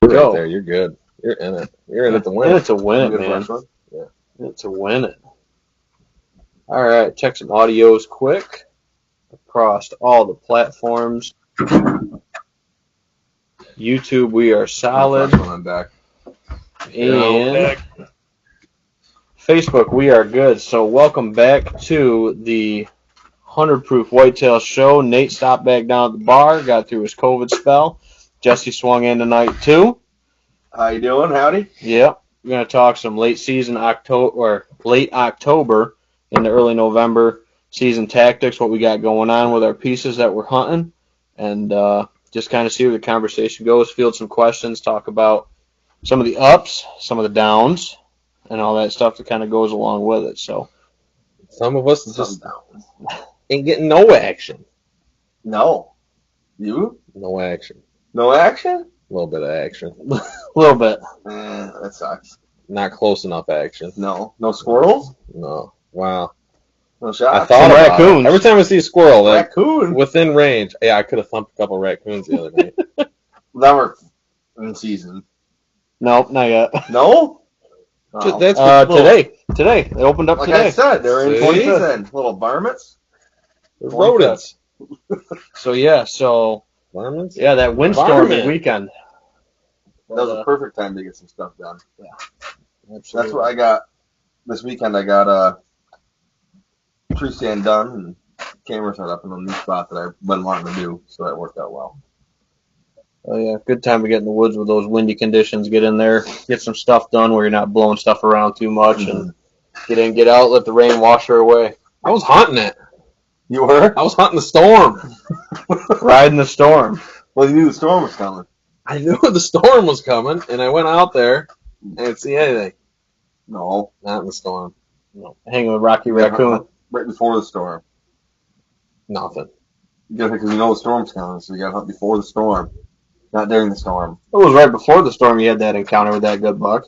go. Right there. You're good. You're in it. You're in it to win. In it. it to win it, man. Yeah. In it to win it. All right, check some audios quick across all the platforms. YouTube, we are solid. On deck. And Facebook, we are good. So welcome back to the 100 Proof Whitetails show. Nate stopped back down at the bar, got through his COVID spell. Jesse swung in tonight too. How you doing? Howdy. Yep. We're going to talk some late October into early November season tactics, what we got going on with our pieces that we're hunting, and just kind of see where the conversation goes, field some questions, talk about some of the ups, some of the downs, and all that stuff that kind of goes along with it. So some of us just ain't getting no action. No. You? No action. No action? A little bit of action. a little bit. That sucks. Not close enough action. No. No squirrels? No. Wow. No shots? I thought about raccoons. it. Every time I see a squirrel, like Raccoon? within range, yeah, I could have thumped a couple raccoons the other night. That were in season. Nope, not yet. No? Oh. That's Today. They opened up like today. I said, they're in See? season. Little varmints. rodents. So Varmints? yeah, that windstorm Varmint. weekend. That was a perfect time to get some stuff done. Yeah. Absolutely. That's what I got. This weekend I got tree stand done and camera set up in a new spot that I've been wanting to do, so that worked out well. Oh yeah, good time to get in the woods with those windy conditions. Get in there, get some stuff done where you're not blowing stuff around too much, and get in, get out, let the rain wash her away. I was hunting it. You were? I was hunting the storm. Riding the storm. Well, you knew the storm was coming. I knew the storm was coming, and I went out there and didn't see anything. No. Not in the storm. No. Hanging with Rocky Raccoon. Right before the storm. Nothing. Because you know the storm's coming, so you got to hunt before the storm, not during the storm. It was right before the storm you had that encounter with that good buck.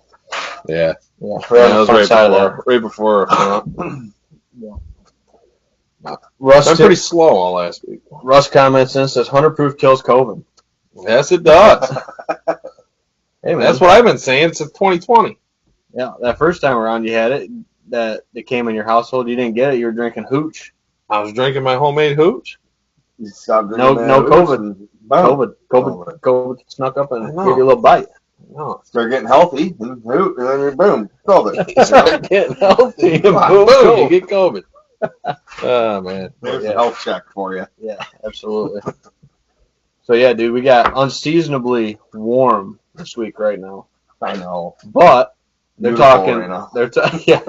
Yeah. Yeah, That was right before. Russ, I'm pretty slow all last week. Russ comments in, says 100 proof kills COVID. Yes, it does. Hey man, That's what I've been saying since 2020. Yeah, that first time around you had it, that it came in your household, you didn't get it, you were drinking hooch. I was drinking my homemade hooch. You stopped No drinking that COVID. hooch and COVID snuck up and I gave know. you a little bite. No. start getting healthy, and hoot, and then boom, COVID. You start getting healthy and boom, you get COVID. Oh, man. There's a health check for you. Yeah, absolutely. So yeah, dude, we got unseasonably warm this week right now. I know. But they're Beautiful talking. right now. Yeah,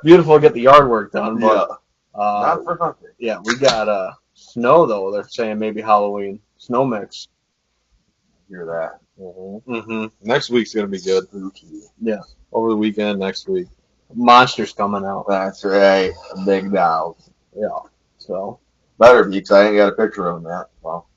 beautiful. Get the yard work done, Yeah. but Not for hunting. yeah, we got snow though. They're saying maybe Halloween snow mix. Hear that. Mm-hmm. Next week's going to be good. Spooky. Yeah, Over the weekend, next week. monsters coming out. That's right. Big dogs. Yeah, so Better be, because I ain't got a picture of him yet. Well,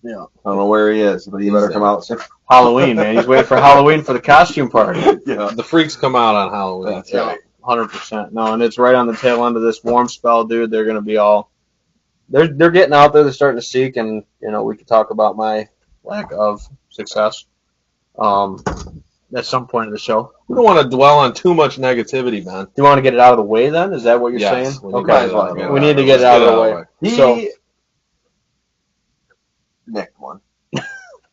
yeah, I don't know where he is, but he better come out soon. Halloween, man. He's waiting for Halloween for the costume party. Yeah. The freaks come out on Halloween. That's right. 100%. No, and it's right on the tail end of this warm spell, dude. They're going to be all. They're getting out there. They're starting to seek, and we could talk about my lack of success. At some point in the show. We don't want to dwell on too much negativity, man. Do you want to get it out of the way then? Is that what you're Yes, saying? we need to Okay. get it out of the way. We need to get it out of the way. He So nicked one.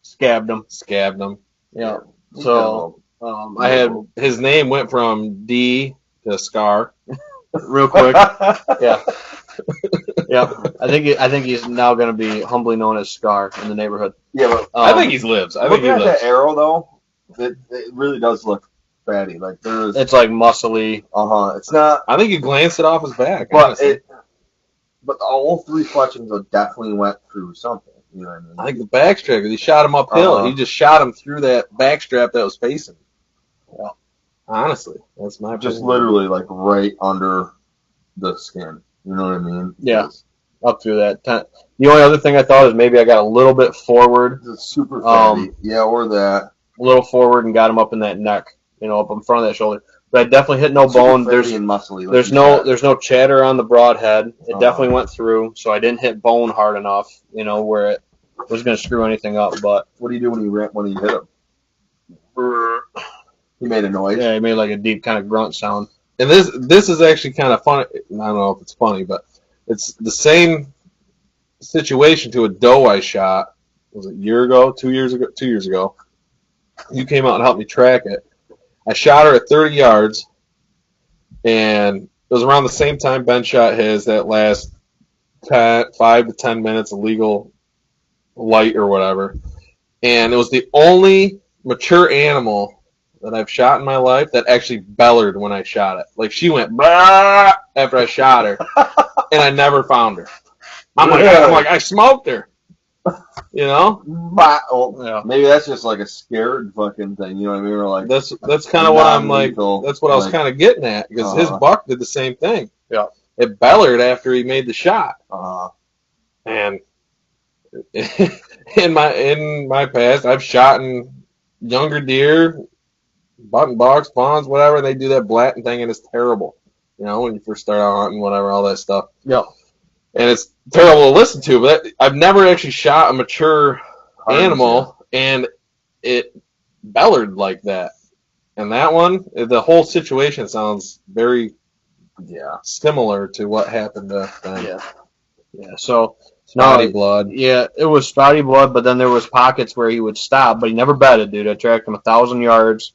scabbed him. Scabbed him. Yeah. He So I had His name went from D to Scar. real quick. Yeah. Yeah. I think he's now going to be humbly known as Scar in the neighborhood. Yeah, but I think he lives. I think looking he at lives. that arrow though, it really does look fatty. Like there's It's like muscly. It's not, I think he glanced it off his back. but honestly. but all three fletchings definitely went through something. You know what I mean? I think the backstrap, because he shot him uphill. Uh-huh. He just shot him through that backstrap that was facing. Yeah. Honestly, that's my just opinion. literally like right under the skin. You know what I mean? Yeah. Up through that. The only other thing I thought is maybe I got a little bit forward, It's super fatty. Yeah, or that. a little forward, and got him up in that neck, up in front of that shoulder. But I definitely hit no Super bone. fatty and muscly. Like There's you no said. there's no chatter on the broadhead. It Uh-huh. definitely went through, so I didn't hit bone hard enough, where it was going to screw anything up. But What do you do when you hit him? He made a noise. Yeah, he made like a deep kind of grunt sound. And this is actually kind of funny. I don't know if it's funny, but it's the same situation to a doe I shot. Was it a year ago? 2 years ago? 2 years ago. You came out and helped me track it. I shot her at 30 yards, and it was around the same time Ben shot his, that last 5 to 10 minutes of legal light or whatever. And it was the only mature animal that I've shot in my life that actually bellered when I shot it. Like, she went bah after I shot her, and I never found her. I'm like, I smoked her. You know? Yeah. Maybe that's just like a scared fucking thing. You know what I mean? Or like that's kind of what I'm like. That's what I was kind of getting at, because his buck did the same thing. Yeah. It bellered after he made the shot. And in my past, I've shot in younger deer, button bucks, fawns, whatever. They do that blatting thing, and it's terrible. You know, when you first start out hunting, whatever, all that stuff. Yeah. And it's terrible to listen to, but I've never actually shot a mature animal, and it bellered like that. And that one, the whole situation sounds very similar to what happened to them. Yeah. So spotty blood. Yeah, it was spotty blood, but then there was pockets where he would stop, but he never bedded, dude. I tracked him 1,000 yards.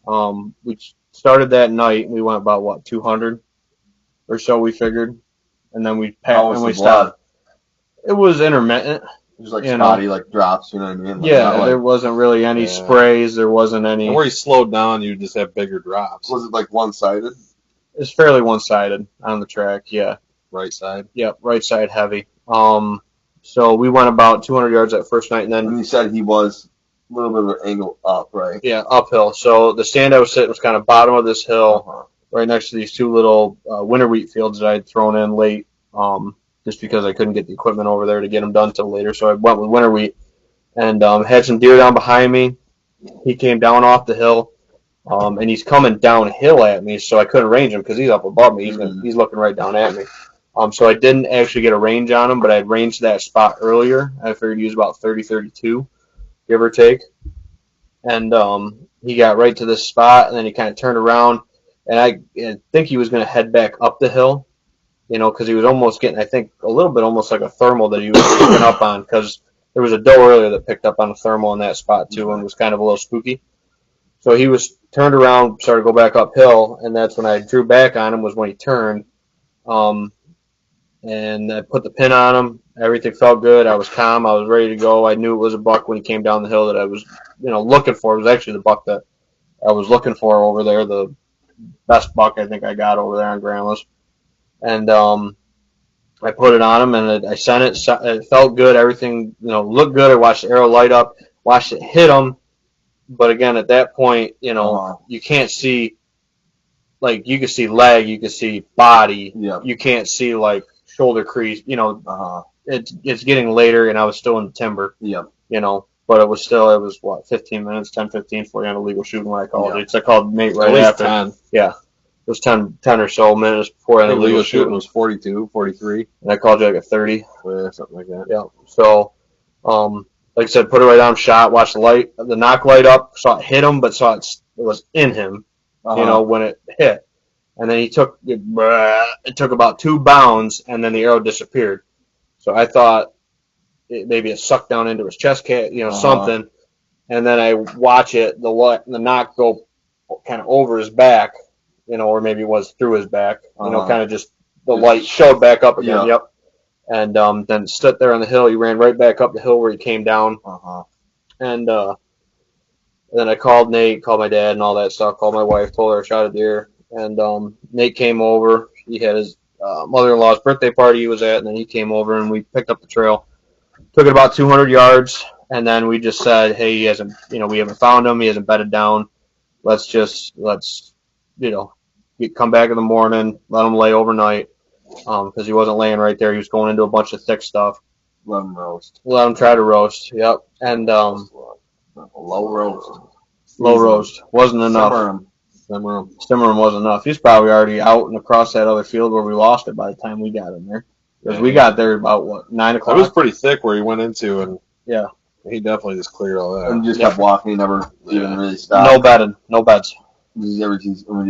We started that night, and we went about 200 or so, we figured. And then we packed and we stopped. It was intermittent. It was like spotty, like drops, you know what I mean? Like, there wasn't really any sprays. There wasn't any. And where he slowed down, you just have bigger drops. Was it like one-sided? It's fairly one-sided on the track, yeah. Right side? Yep, right side heavy. So we went about 200 yards that first night, and then. And you said he was a little bit of an angle up, right? Yeah, uphill. So the stand I was sitting was kind of bottom of this hill. Right next to these two little winter wheat fields that I had thrown in late, just because I couldn't get the equipment over there to get them done till later. So I went with winter wheat, and had some deer down behind me. He came down off the hill, and he's coming downhill at me, so I couldn't range him because he's up above me. He's looking right down at me. So I didn't actually get a range on him, but I had ranged that spot earlier. I figured he was about 30, 32, give or take. And he got right to this spot, and then he kind of turned around. And I think he was going to head back up the hill, because he was almost getting, I think, a little bit almost like a thermal that he was picking up on, because there was a doe earlier that picked up on a thermal in that spot, too, and was kind of a little spooky. So he was turned around, started to go back uphill, and that's when I drew back on him, was when he turned. And I put the pin on him. Everything felt good. I was calm. I was ready to go. I knew it was a buck when he came down the hill that I was, looking for. It was actually the buck that I was looking for over there, the best buck I think I got over there on Grandma's. And I put it on him, and I sent it. It felt good. Everything, looked good. I watched the arrow light up, watched it hit him. But again, at that point, you can't see, like, you can see leg, you can see body. Yep. You can't see, like, shoulder crease. It's getting later, and I was still in the timber. Yep. But it was 15 minutes, 10, 15 for an illegal shooting when I called it. I called Nate right after. 10. Yeah. It was 10 or so minutes before an illegal shooting. Was 42, 43. And I called you like at 30. Yeah, something like that. Yeah. So, like I said, put it right on, shot, watched the knock light up, saw it hit him, but saw it was in him, when it hit. And then it took about 2 bounds, and then the arrow disappeared. So I thought maybe it sucked down into his chest, something. And then I watch it, the knock go kind of over his back, or maybe it was through his back, kind of just the light showed back up again. Yep. And then stood there on the hill. He ran right back up the hill where he came down. And then I called Nate, called my dad, and all that stuff. Called my wife, told her I shot a deer. And Nate came over. He had his mother-in-law's birthday party he was at, and then he came over, and we picked up the trail. Took it about 200 yards, and then we just said, hey, he hasn't, we haven't found him. He hasn't bedded down. Let's come back in the morning, let him lay overnight, because he wasn't laying right there. He was going into a bunch of thick stuff. Let him roast. Let him try to roast. Yep. And low roast. Low roast wasn't enough. Simmer him wasn't enough. He's probably already out and across that other field where we lost it by the time we got him there. Because we got there about 9 o'clock. It was pretty thick where he went into, and yeah, he definitely just cleared all that. And just kept walking. He never. even really stop? No bedding, no beds. Did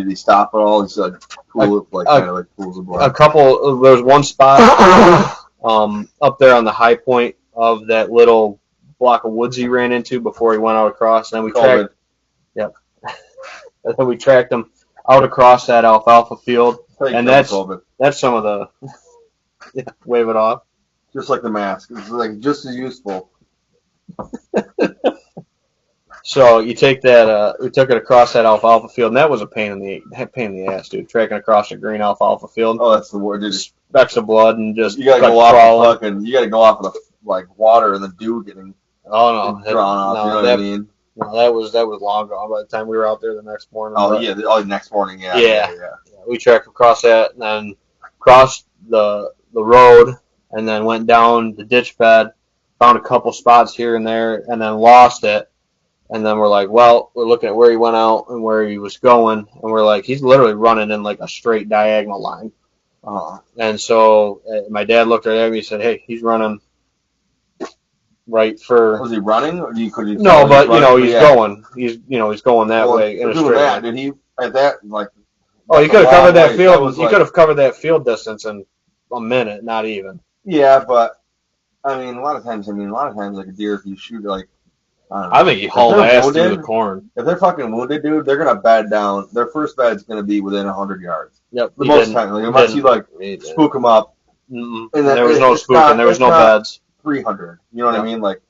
he stop at all? He's like cool, kind of like pools of blood. A couple. There was one spot up there on the high point of that little block of woods he ran into before he went out across, and then we tracked. Yep. And then we tracked him out across that alfalfa field, and that's some of the. Yeah, wave it off. Just like the mask, it's like just as useful. So you take that. We took it across that alfalfa field, and that was a pain in the ass, dude. Tracking across a green alfalfa field. Oh, that's the word, dude. Specks of blood and just you gotta go off the fucking. You gotta go off of the water and the dew getting. Oh no, drawn off. You know what I mean? No, that was long gone by the time we were out there the next morning. Oh yeah, the next morning, yeah. Yeah. We tracked across that and then crossed the road and then went down the ditch bed, found a couple spots here and there, and then lost it. And then we're like, well, we're looking at where he went out and where he was going, and we're like, he's literally running in like a straight diagonal line. And so my dad looked at him and he said, hey, he's running right for. Was he running, or could you? No, but he's going. He's going that way in a straight line. Did he at that like? Oh, he could have covered that field. He could have covered that field distance in a minute, not even. Yeah, but I mean, a lot of times, like a deer, if you shoot like. I think he hauled ass through the corn. If they're fucking wounded, dude, they're gonna bed down. Their first bed's gonna be within 100 yards. Yep. Most of the time, unless you spook them up. And there was no spooking. There was no beds. 300. You know what I mean? Like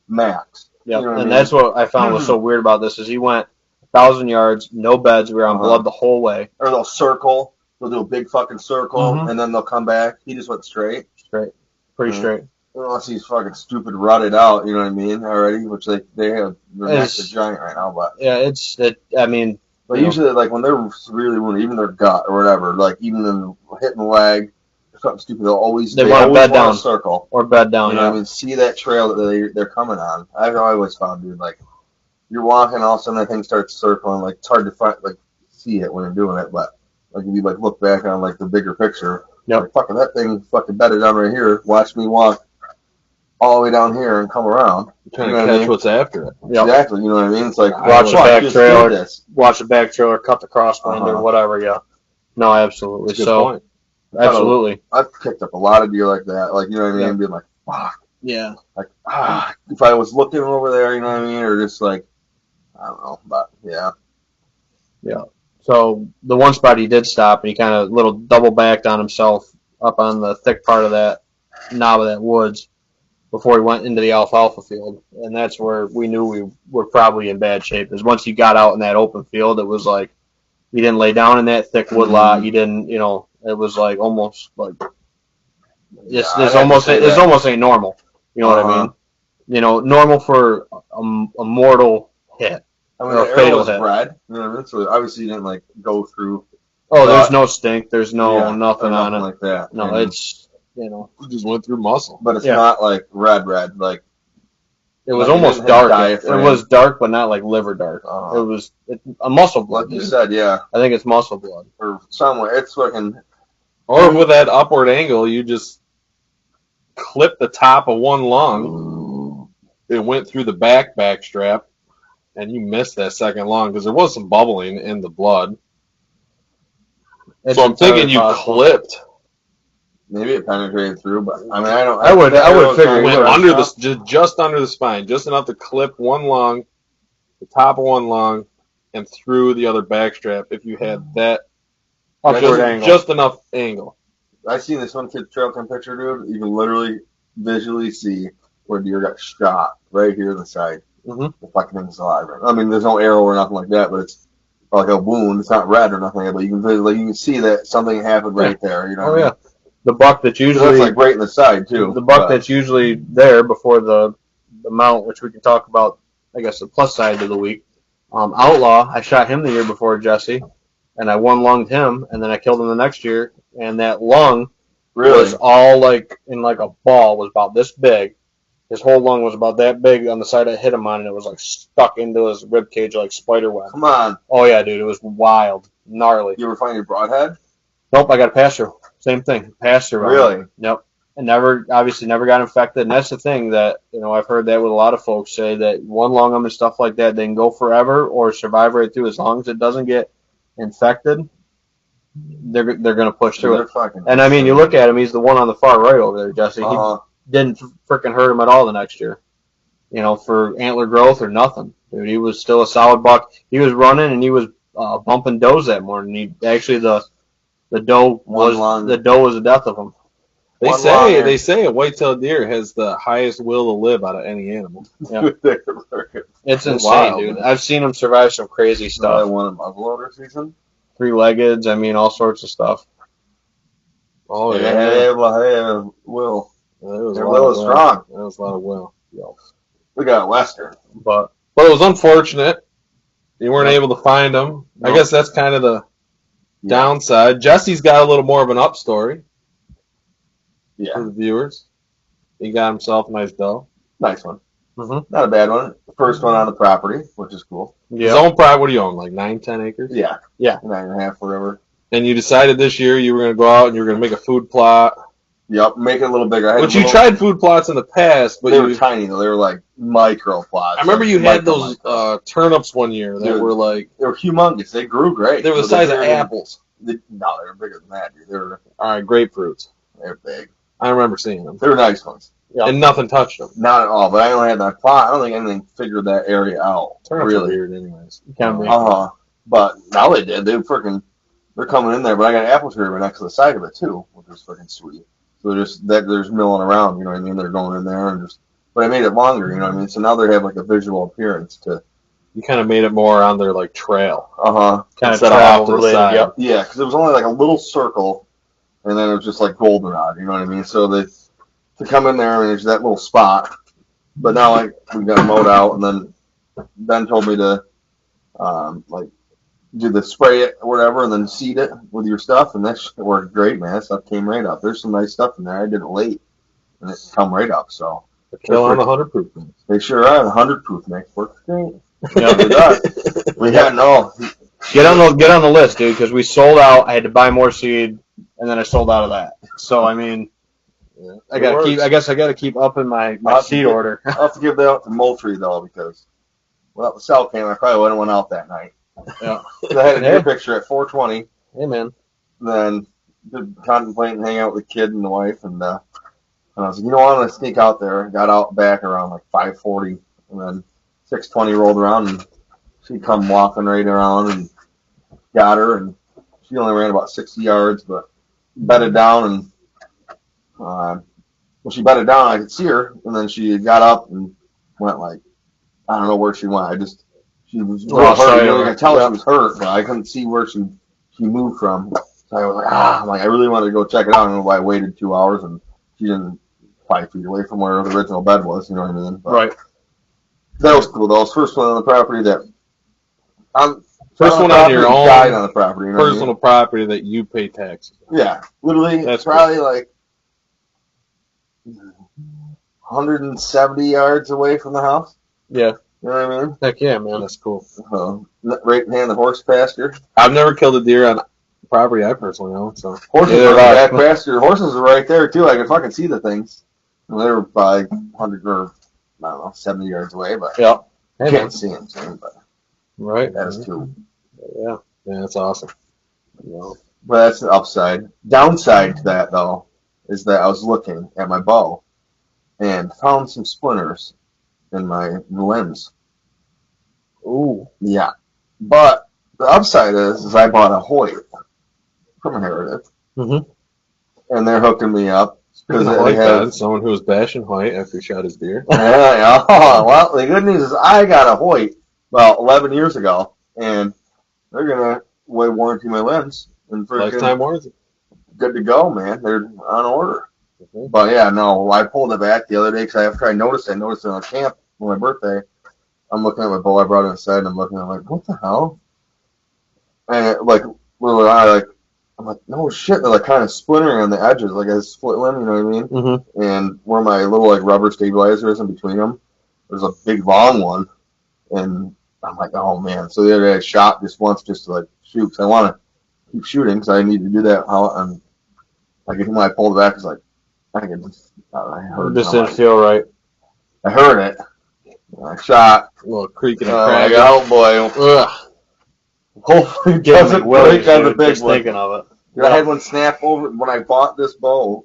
max. Yeah. You know and that's what I found was so weird about this is he went 1,000 yards, no beds. We were on blood the whole way. Or they'll circle. They'll do a big fucking circle, and then they'll come back. He just went straight. Pretty straight. Unless he's fucking stupid rutted out, you know what I mean, already, which they have, their necks are giant right now, but. Yeah, I mean. But usually, like, when they're really wounded, even their gut or whatever, like, even them hitting the leg, or something stupid, they always want to bed down. Circle. Or bed down, you know what I mean? See that trail that they're coming on. I've always found, dude, like, you're walking, all of a sudden that thing starts circling, like, it's hard to find, like, see it when you're doing it, but, like, if you, like, look back on, like, the bigger picture, like, fucking that thing fucking bedded down right here, watch me walk all the way down here and come around. Trying to catch what's after it. Yep. Exactly, you know what I mean? It's like watch the back trailer, cut the crosswind or whatever. Yeah, no, absolutely. So, absolutely, I've picked up a lot of deer like that. Like, you know what I mean? Being like, fuck. Yeah. Like, if I was looking over there, you know what I mean, or just like, I don't know, but yeah. Yeah. So the one spot he did stop, and he kind of little double backed on himself up on the thick part of that knob of that woods. Before he went into the alfalfa field, and that's where we knew we were probably in bad shape. Because once he got out in that open field, it was like he didn't lay down in that thick wood lot. He didn't, it was like almost like it's almost ain't normal. You know what I mean? Normal for a mortal hit. I mean, or a fatal hit. Red, you know what I mean? So obviously you didn't like go through. Oh, there's no stink. There's nothing on it. Like that. No, it's. He just went through muscle. But it's not like red, like. It was almost dark. It was dark, but not like liver dark. It was a muscle blood. Like you said, yeah. I think it's muscle blood. Or somewhere. It's fucking. Or with that upward angle, you just clip the top of one lung. It went through the back strap, and you missed that second lung because there was some bubbling in the blood. So I'm thinking you clipped. Maybe it penetrated through, but I mean, I would figure it went under just under the spine, just enough to clip one lung, the top of one lung, and through the other backstrap. If you had that upward angle, just enough angle. I seen this one kid's trail cam picture, dude. You can literally visually see where deer got shot right here in the side. The fucking thing's alive. I mean, there's no arrow or nothing like that, but it's like a wound. It's not red or nothing, but you can see that something happened right there. You know what I mean? The buck that's usually that's like right in the side too. The buck that's usually there before the mount, which we can talk about, I guess the plus side of the week. Outlaw, I shot him the year before Jesse, and I one-lunged him, and then I killed him the next year, and that lung was all like in like a ball, was about this big. His whole lung was about that big on the side I hit him on, and it was like stuck into his rib cage like spider web. Come on. Oh yeah, dude, it was wild, gnarly. You ever find your broadhead? Nope, I got a pass through. Same thing, pass through. Really? Yep. and never got infected. And that's the thing that, I've heard that with a lot of folks say that one lungum and stuff like that, they can go forever or survive right through as long as it doesn't get infected. They're going to push through it. And I mean, you look at him, he's the one on the far right over there, Jesse. He didn't freaking hurt him at all the next year, for antler growth or nothing. Dude, he was still a solid buck. He was running and he was bumping does that morning. He actually the doe was the death of him. They say a white-tailed deer has the highest will to live out of any animal. Yeah. It's insane, wild, dude. man. I've seen him survive some crazy stuff. I won a muzzleloader season. 3-leggeds, I mean, all sorts of stuff. Oh yeah, They have will. Their will is strong. That was a lot of will. We got a Western. But it was unfortunate. You weren't able to find them. No. I guess that's kind of the downside. Jesse's got a little more of an up story for the viewers. He got himself a nice doe. Nice one. Mm-hmm. Not a bad one. First one on the property, which is cool. His own property, what do you own, like 9-10 acres? Yeah. Yeah. 9.5, whatever. And you decided this year you were going to go out and you were going to make a food plot. Yep, make it a little bigger. But you tried food plots in the past, but they were tiny though. They were like micro plots. I remember you had those turnips one year that were like they were humongous. They grew great. They were the size of apples. No, they were bigger than that, dude. They were all right, grapefruits. They're big. I remember seeing them. They were nice ones. Yep. And nothing touched them. Not at all. But I only had that plot. I don't think anything figured that area out. Turnips are weird, anyways. But now they did. They're coming in there. But I got an apple tree right next to the side of it too, which is freaking sweet. So there's milling around, you know what I mean? They're going in there but I made it longer, you know what I mean? So now they have like a visual appearance to. You kind of made it more on their like trail. Kind of off to the side. Yep. Yeah, because it was only like a little circle, and then it was just like goldenrod, you know what I mean? So to come in there, I mean, there's that little spot. But now we got mowed out, and then Ben told me to do the spray it or whatever, and then seed it with your stuff, and that worked great, man. That stuff came right up. There's some nice stuff in there. I did it late, and it come right up. So Kill on the 100 proof. they sure are. The 100 proof mix works great. Yeah, it does. We had Get on the list, dude, because we sold out. I had to buy more seed, and then I sold out of that. So I mean, I gotta keep upping my seed order. I'll have to give that out to Moultrie though, because without the cell cam, I probably wouldn't have went out that night. Yeah. I had a deer picture at 4:20. Hey, man. Then contemplating hanging out with the kid and the wife, and I was like, I'm gonna sneak out there. Got out back around like 5:40, and then 6:20 rolled around, and she come walking right around and got her, and she only ran about 60 yards, but bedded down, and when she bedded down, I could see her, and then she got up and went like, I don't know where she went. She was real hurt. I could tell she was hurt, but I couldn't see where she moved from. So I was like, I really wanted to go check it out. I don't know why I waited 2 hours, and she didn't 5 feet away from where the original bed was. You know what I mean? But right. That was cool. That was the first one on the property First one on your own died on the property. You know personal property that you pay taxes on. Yeah, literally. That's probably cool. Like 170 yards away from the house. Yeah. You know what I mean? Heck yeah, man. That's cool. Right behind the horse pasture. I've never killed a deer on property I personally own. So horses are back pasture. Horses are right there too. I can fucking see the things. And they were probably 100 or I don't know 70 yards away, but can't see them. But right, that's cool. Yeah, that's awesome. But that's the upside. Downside to that though is that I was looking at my bow and found some splinters in my limbs. Ooh. Yeah. But the upside is I bought a Hoyt from a Heritage. Mm-hmm. And they're hooking me up. Because I had someone who was bashing Hoyt after he shot his deer. Yeah. Well, the good news is I got a Hoyt about 11 years ago, and they're going to warranty my lens. And lifetime warranty. Good to go, man. They're on order. Mm-hmm. But yeah, no, I pulled it back the other day because after I noticed it on camp on my birthday. I'm looking at my bow. I brought it inside, and I'm looking. I'm like, what the hell? And I'm like, no shit. They're like kind of splintering on the edges, like a split limb. You know what I mean? Mm-hmm. And where my little like rubber stabilizer is in between them, there's a big long one, and I'm like, oh man. So the other day I shot just once just to like shoot because I want to keep shooting because I need to do that. And like when I pulled it back, it's like I think I heard This something. didn't feel right. I heard it. I shot. A little creaking and I cracking. got, oh boy. Ugh. Hopefully it Getting doesn't willies, break on the dude, big just one. thinking of it. Dude, I had one snap over when I bought this bow.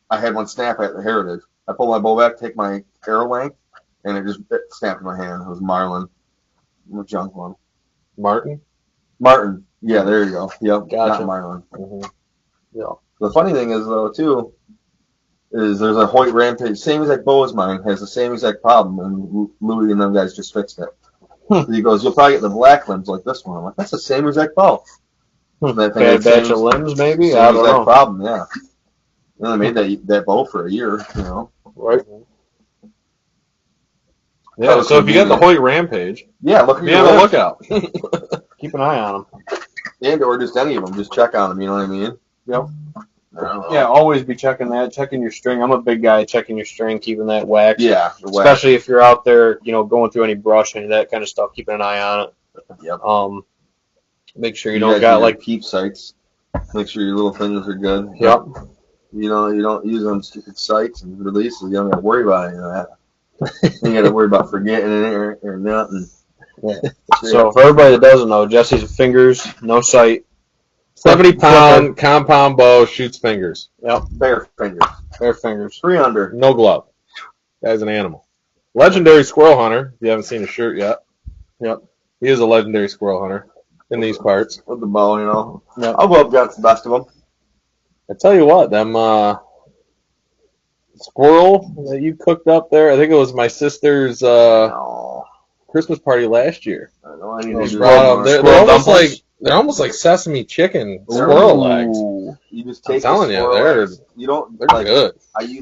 I had one snap at the Heritage. I pulled my bow back, take my arrow length, and it snapped in my hand. It was Marlin, a junk one. Martin? Martin. Yeah, there you go. Yep, Gotcha. not Marlin. Mm-hmm. Yeah. The funny thing is, though, too, is there's a Hoyt Rampage, same exact bow as mine, has the same exact problem, and Louis and them guys just fixed it. He goes, you'll probably get the black limbs like this one. I'm like, that's the same exact bow. Bad batch of limbs, maybe? Same I don't exact know. problem, yeah. And they made that bow for a year, you know. Right. Yeah, so if you got the Hoyt Rampage, yeah, look at be on the lookout. Keep an eye on them. And or just any of them, just check on them. You know what I mean? Yep. I don't know. Yeah, always be checking that, checking your string. I'm a big guy, checking your string, keeping that wax. Yeah, the wax. Especially if you're out there, going through any brush, any of that kind of stuff, keeping an eye on it. Yep. Make sure you don't got like peep sights. Make sure your little fingers are good. Yep. You don't use them stupid sights and releases. You don't got to worry about any of that. You got to worry about forgetting it or nothing. Yeah. So for everybody that doesn't know, Jesse's fingers, no sight. 70-pound compound bow shoots fingers. Yep. Bare fingers. Bare fingers. 3 under. No glove. Guy's an animal. Legendary squirrel hunter. If you haven't seen his shirt yet. Yep. He is a legendary squirrel hunter in these parts. With the bow, you know. Yep. I'll go up against the best of them. I tell you what, them squirrel that you cooked up there, I think it was my sister's No. Christmas party last year. I know I need Those to do squirrel- that. They're almost like sesame chicken squirrel legs. You just I'm take telling the you, squirrel they're legs. You don't they're like. good.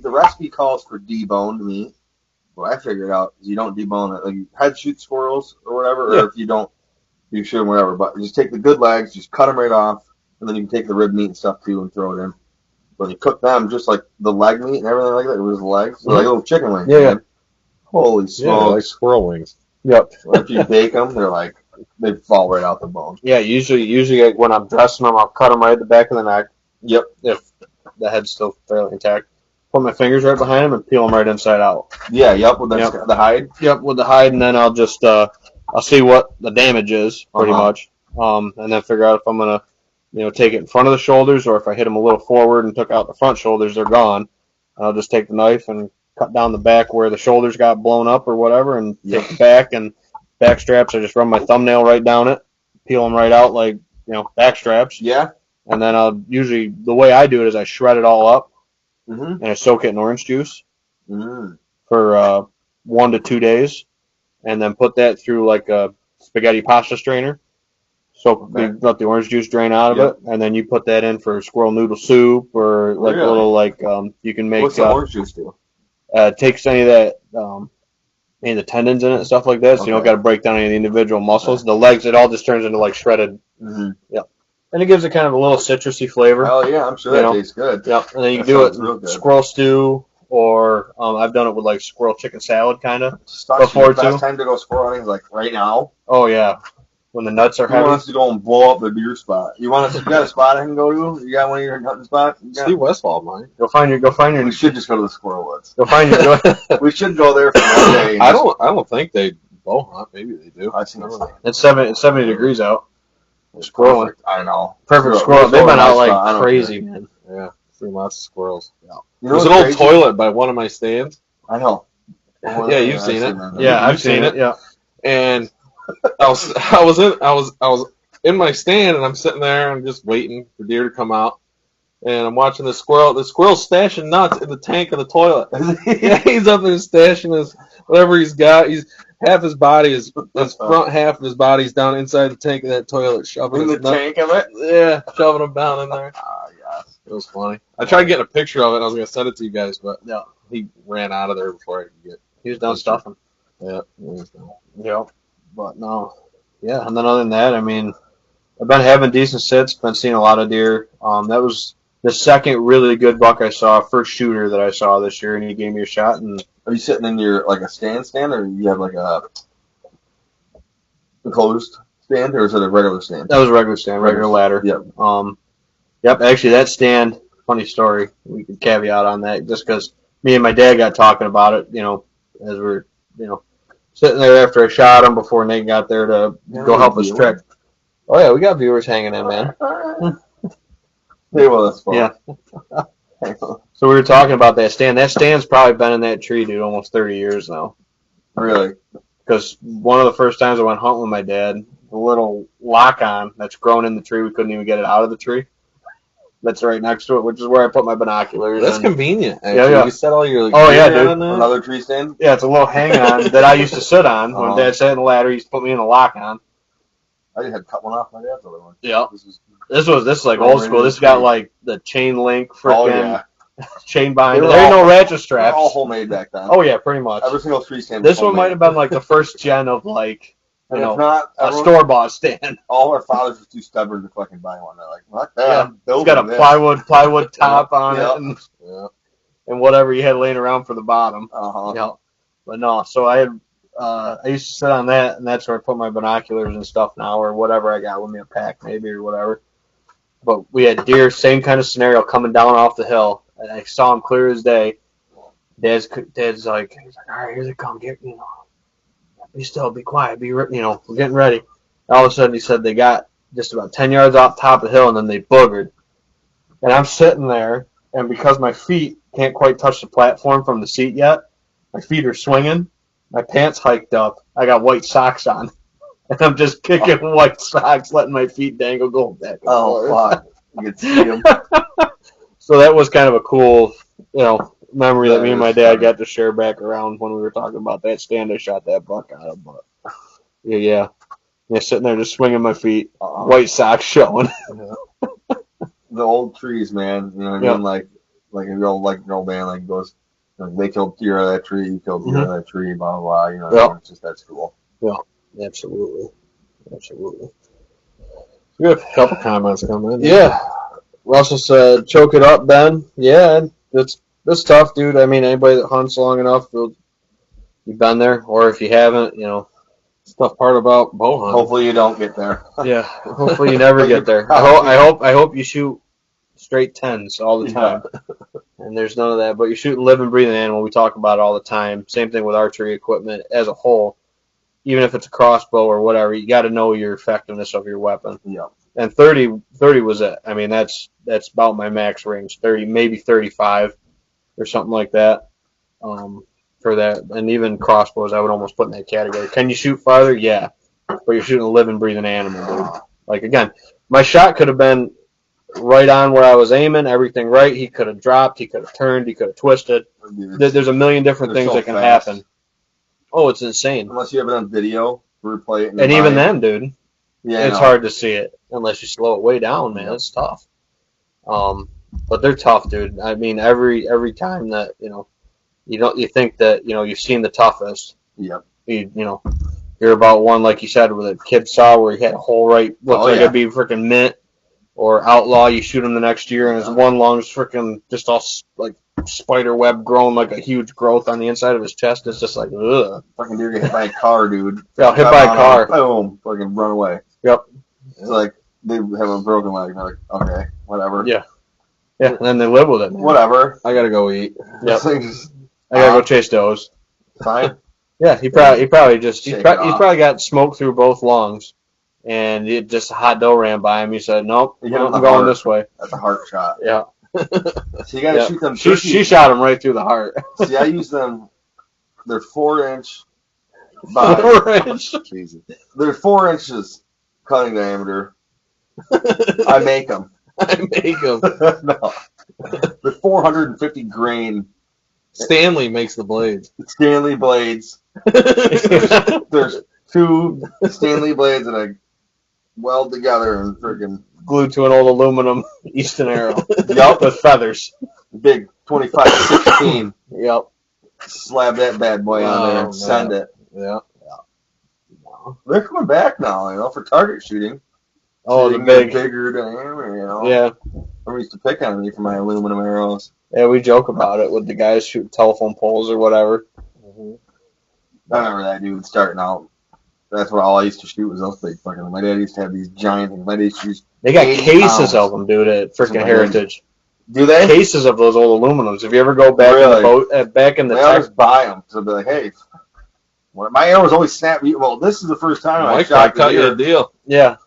The recipe calls for deboned meat. What I figured out is you don't debone it. Like you head shoot squirrels or whatever, Yeah. or if you don't, you shoot them whatever. But you just take the good legs, just cut them right off, and then you can take the rib meat and stuff too and throw it in. But you cook them just like the leg meat and everything like that. It was the legs, like little chicken wings. Yeah, man. Holy Yeah, they're like smokes! squirrel wings. Yep. If you bake them, they fall right out the bone. Yeah, usually like, when I'm dressing them, I'll cut them right at the back of the neck. Yep. If the head's still fairly intact. Put my fingers right behind them and peel them right inside out. Yeah. Yep. With the hide. Yep, with the hide, and then I'll just I'll see what the damage is pretty Uh-huh. much, and then figure out if I'm gonna take it in front of the shoulders, or if I hit them a little forward and took out the front shoulders, they're gone. I'll just take the knife and cut down the back where the shoulders got blown up or whatever, and take the back and back straps. I just run my thumbnail right down it, peel them right out like back straps, Yeah. and then I'll usually the way I do it is I shred it all up Mhm. and I soak it in orange juice Mm. for 1 to 2 days, and then put that through like a spaghetti pasta strainer. So let the orange juice drain out of Yep. it, and then you put that in for squirrel noodle soup, or like Really? a little you can make What's the orange juice do? takes any of that any of the tendons in it and stuff like that, so you don't Okay. got to break down any of the individual muscles. The legs, it all just turns into like shredded, Mm-hmm. and it gives it kind of a little citrusy flavor. Oh yeah, I'm sure that tastes good. Yep, and then you That can do it sounds real in good. squirrel stew, or I've done it with like squirrel chicken salad kind of. Before Before, the best too. time to go squirrel hunting is like right now. Oh yeah, when the nuts are Who heavy. wants to go and blow up the deer spot? You got a spot I can go to? You got one of your hunting spots? Steve Westfall, mine. Go find your. We should just go to the squirrel woods. Go find your. We should go there for one day. I don't think they bow hunt. Maybe they do. I've seen it. It's 70 degrees out. Squirreling. Perfect. I know. Perfect We'll squirrel. They've go been to out my spot. I like don't crazy, care. man. Yeah, seen lots of squirrels. You know There's an what's old crazy? toilet by one of my stands. I know. Yeah, you've seen it. that. Yeah, You've I've seen it. Yeah. And I was in my stand, and I'm sitting there and just waiting for deer to come out. And I'm watching the squirrel. The squirrel's stashing nuts in the tank of the toilet. Yeah, he's up there stashing his whatever he's got. He's half his body, his front half of his body's down inside the tank of that toilet, shoving In the his nuts. tank of it? Yeah, shoving them down in there. Ah, yes. It was funny. I tried getting a picture of it, and I was gonna send it to you guys, but Yeah. he ran out of there before I could get. He was done stuffing. Yeah. Yep. But no. Yeah, and then other than that, I mean, I've been having decent sits. Been seeing a lot of deer. That was the second really good buck I saw, first shooter that I saw this year, and he gave me a shot. And Are you sitting in your like a stand, or you have like a enclosed stand, or is it a regular stand? that was a regular stand, regular ladder. Yep. Yep. Actually, that stand funny story. We could caveat on that just because me and my dad got talking about it, as we're, sitting there after I shot him before Nate got there to go help us track. Oh, yeah, we got viewers hanging in, man. Hey, well, that's fun. Yeah. So we were talking about that stand. That stand's probably been in that tree, dude, almost 30 years now. Really? Because one of the first times I went hunting with my dad, the little lock-on that's grown in the tree, we couldn't even get it out of the tree. That's right next to it, which is where I put my binoculars. That's convenient, actually. Yeah. You set all your yeah, gear dude. on there? Another tree stand? Yeah, it's a little hang-on that I used to sit on. When Dad sat in the ladder, he used to put me in a lock-on. I just had to cut one off my dad's other one. Yeah. This is like old school. This got like the chain link freaking chain binder. There ain't no ratchet straps. They're all homemade back then. Oh yeah, pretty much. Every single tree stand. This one might have been like the first gen of like a store-bought stand. All our fathers were too stubborn to fucking buy one. They're like, what? It's got a plywood top on it and whatever you had laying around for the bottom. Yeah. But no, so I used to sit on that, and that's where I put my binoculars and stuff now, or whatever I got with me, a pack maybe or whatever. But we had deer, same kind of scenario, coming down off the hill, and I saw them clear as day. Dad's like, he's like, all right, here they come, be still, be quiet, we're getting ready. All of a sudden, he said they got just about 10 yards off the top of the hill, and then they boogered. And I'm sitting there, and because my feet can't quite touch the platform from the seat yet, my feet are swinging, my pants hiked up, I got white socks on, and I'm just kicking white socks, letting my feet dangle, going back and forth. Fuck. You could see them. So that was kind of a cool, memory that me and my dad got to share back around when we were talking about that stand I shot that buck out of. But yeah, sitting there just swinging my feet, white socks showing. The old trees, man. You know what I mean? Like an old man like goes, they killed deer out of that tree, you killed deer out of that tree, blah blah blah. It's just that's cool. Yeah, absolutely. We have a couple comments coming in. Yeah. Russell said, choke it up, Ben. Yeah, it's tough, dude. I mean, anybody that hunts long enough, you've been there, or if you haven't, it's the tough part about bow hunting. Hopefully you don't get there. Yeah, hopefully you never get there. I hope you shoot straight 10s all the time. And there's none of that, but you shoot a living, breathing animal. We talk about it all the time. Same thing with archery equipment as a whole. Even if it's a crossbow or whatever, you got to know your effectiveness of your weapon. Yeah. And 30 was it. I mean, that's about my max range. 30, maybe 35 or something like that for that. And even crossbows, I would almost put in that category. Can you shoot farther? Yeah. But you're shooting a living, breathing animal, dude. Like, again, my shot could have been right on where I was aiming, everything right. He could have dropped. He could have turned. He could have twisted. There's a million different things that can happen. Oh, it's insane. Unless you have it on video, replay it. And even then, dude, it's hard to see it unless you slow it way down, man. It's tough. But they're tough, dude. I mean, every time that you think that you've seen the toughest. Yep. You hear about one like you said with a kid saw where he had a hole right, looks like it'd be freaking mint, or outlaw. You shoot him the next year and it's one long freaking just all like spider web growing like a huge growth on the inside of his chest. It's just like, ugh. Fucking deer get hit by a car, dude. Yeah, hit by a car. Boom. Fucking run away. Yep. It's like they have a broken leg. And they're like, okay, whatever. Yeah. Yeah, and then they live with it. Man. Whatever. I gotta go eat. Yep. I gotta go chase does. Fine. Yeah, he probably got smoked through both lungs, and it just a hot doe ran by him. He said, "Nope, I'm going this way." That's a heart shot. Yeah. So you gotta shoot them. She shot him right through the heart. See, I use them. They're 4-inch. 4-inch. Jesus. They're 4 inches cutting diameter. I make them. No. They're 450 grain. Stanley makes the blades. Stanley blades. There's 2 Stanley blades that I weld together and freaking glued to an old aluminum Easton arrow. Yup. With feathers. Big 25-16. Yep. Slap that bad boy on there and send it. Yeah. They're coming back now, for target shooting. Oh, so the bigger diameter, Yeah. I used to pick on me for my aluminum arrows. Yeah, we joke about it with the guys shooting telephone poles or whatever. Mm-hmm. I remember that dude starting out. That's what all I used to shoot was those big fucking. My dad used to have these giant things. My dad used to use They got cases of them, dude, at freaking Heritage. Do they? cases of those old aluminums. If you ever go back in the boat, back in the They always buy them. So they'll be like, hey, my arrow was always snapped. Well, this is the first time I shot cut you a deal. Yeah.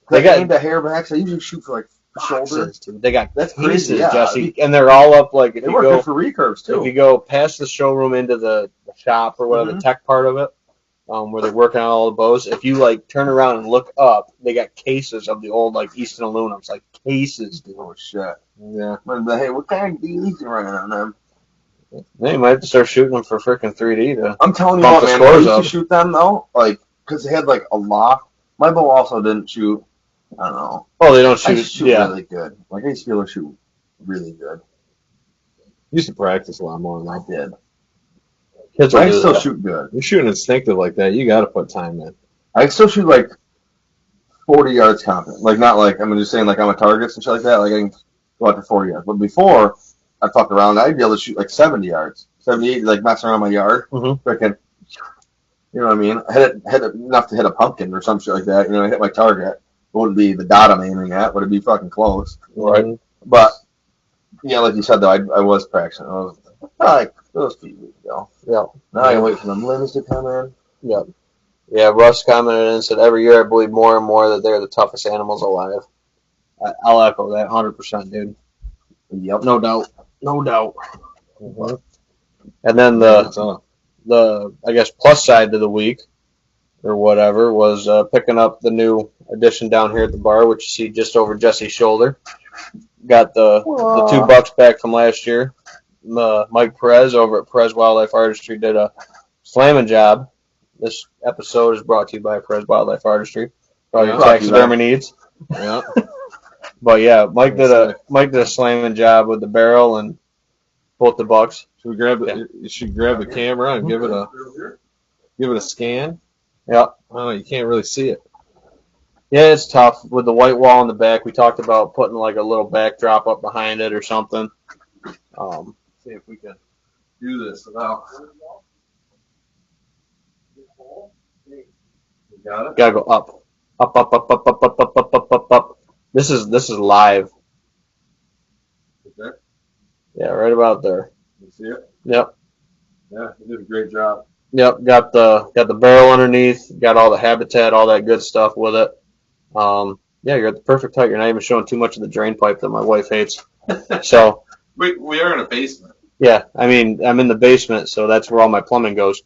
They got aimed at hairbacks. I usually shoot for like shoulder. They got That's cases, crazy, yeah. Jesse, and they're all up like if They you work go good for recurves too. if you go past the showroom into the shop or whatever the tech part of it, where they're working on all the bows. If you like turn around and look up, they got cases of the old like Easton aluminums, like cases, dude. Oh shit! Yeah. But hey, what kind of DEs you running on them? They might have to start shooting them for freaking 3D. I'm telling you bump what, the man. I scores used up. to shoot them though, like because they had like a lock. My bow also didn't shoot. I don't know. Oh, they don't I shoot. shoot Yeah. really good. Like I used to be able to shoot really good. Used to practice a lot more than I that. did. Kids I will do still that. shoot good. You're shooting instinctive like that. You got to put time in. I still shoot like 40 yards confident. Like not like I'm just saying like I'm a targets and shit like that. Like I can go out to 40 yards. But before I fuck around, I'd be able to shoot like 70 yards, 78, like messing around my yard. Freaking, you know what I mean? I hit it enough to hit a pumpkin or some shit like that. You know, I hit my target. It wouldn't be the dot I'm aiming at, but it'd be fucking close. Right. But yeah, like you said though, I was practicing. I was like those few weeks ago. Yeah. Now I wait for them limbs to come in. Yeah. Yeah, Russ commented and said every year I believe more and more that they're the toughest animals alive. I'll echo that 100%, dude. Yep. No doubt. No doubt. And then the I guess plus side to the week or whatever was picking up the new addition down here at the bar, which you see just over Jesse's shoulder. Got the $2 back from last year. Mike Perez over at Perez Wildlife Artistry did a slamming job. This episode is brought to you by Perez Wildlife Artistry for all your taxidermy needs. Yeah. But yeah, Mike did a slamming job with the barrel and both the bucks. Should we grab You should grab the camera and give it a scan. Yeah. Oh, you can't really see it. Yeah, it's tough with the white wall in the back. We talked about putting like a little backdrop up behind it or something. See if we can do this without. You got it? Gotta go up. Up, up, up, up, up, up, up, up, up, up, up. This is live. Okay. Yeah, right about there. You see it? Yep. Yeah, you did a great job. Yep. Got the barrel underneath. Got all the habitat, all that good stuff with it. Yeah, you're at the perfect height. You're not even showing too much of the drain pipe that my wife hates. So. We are in a basement. Yeah, I mean, I'm in the basement, so that's where all my plumbing goes.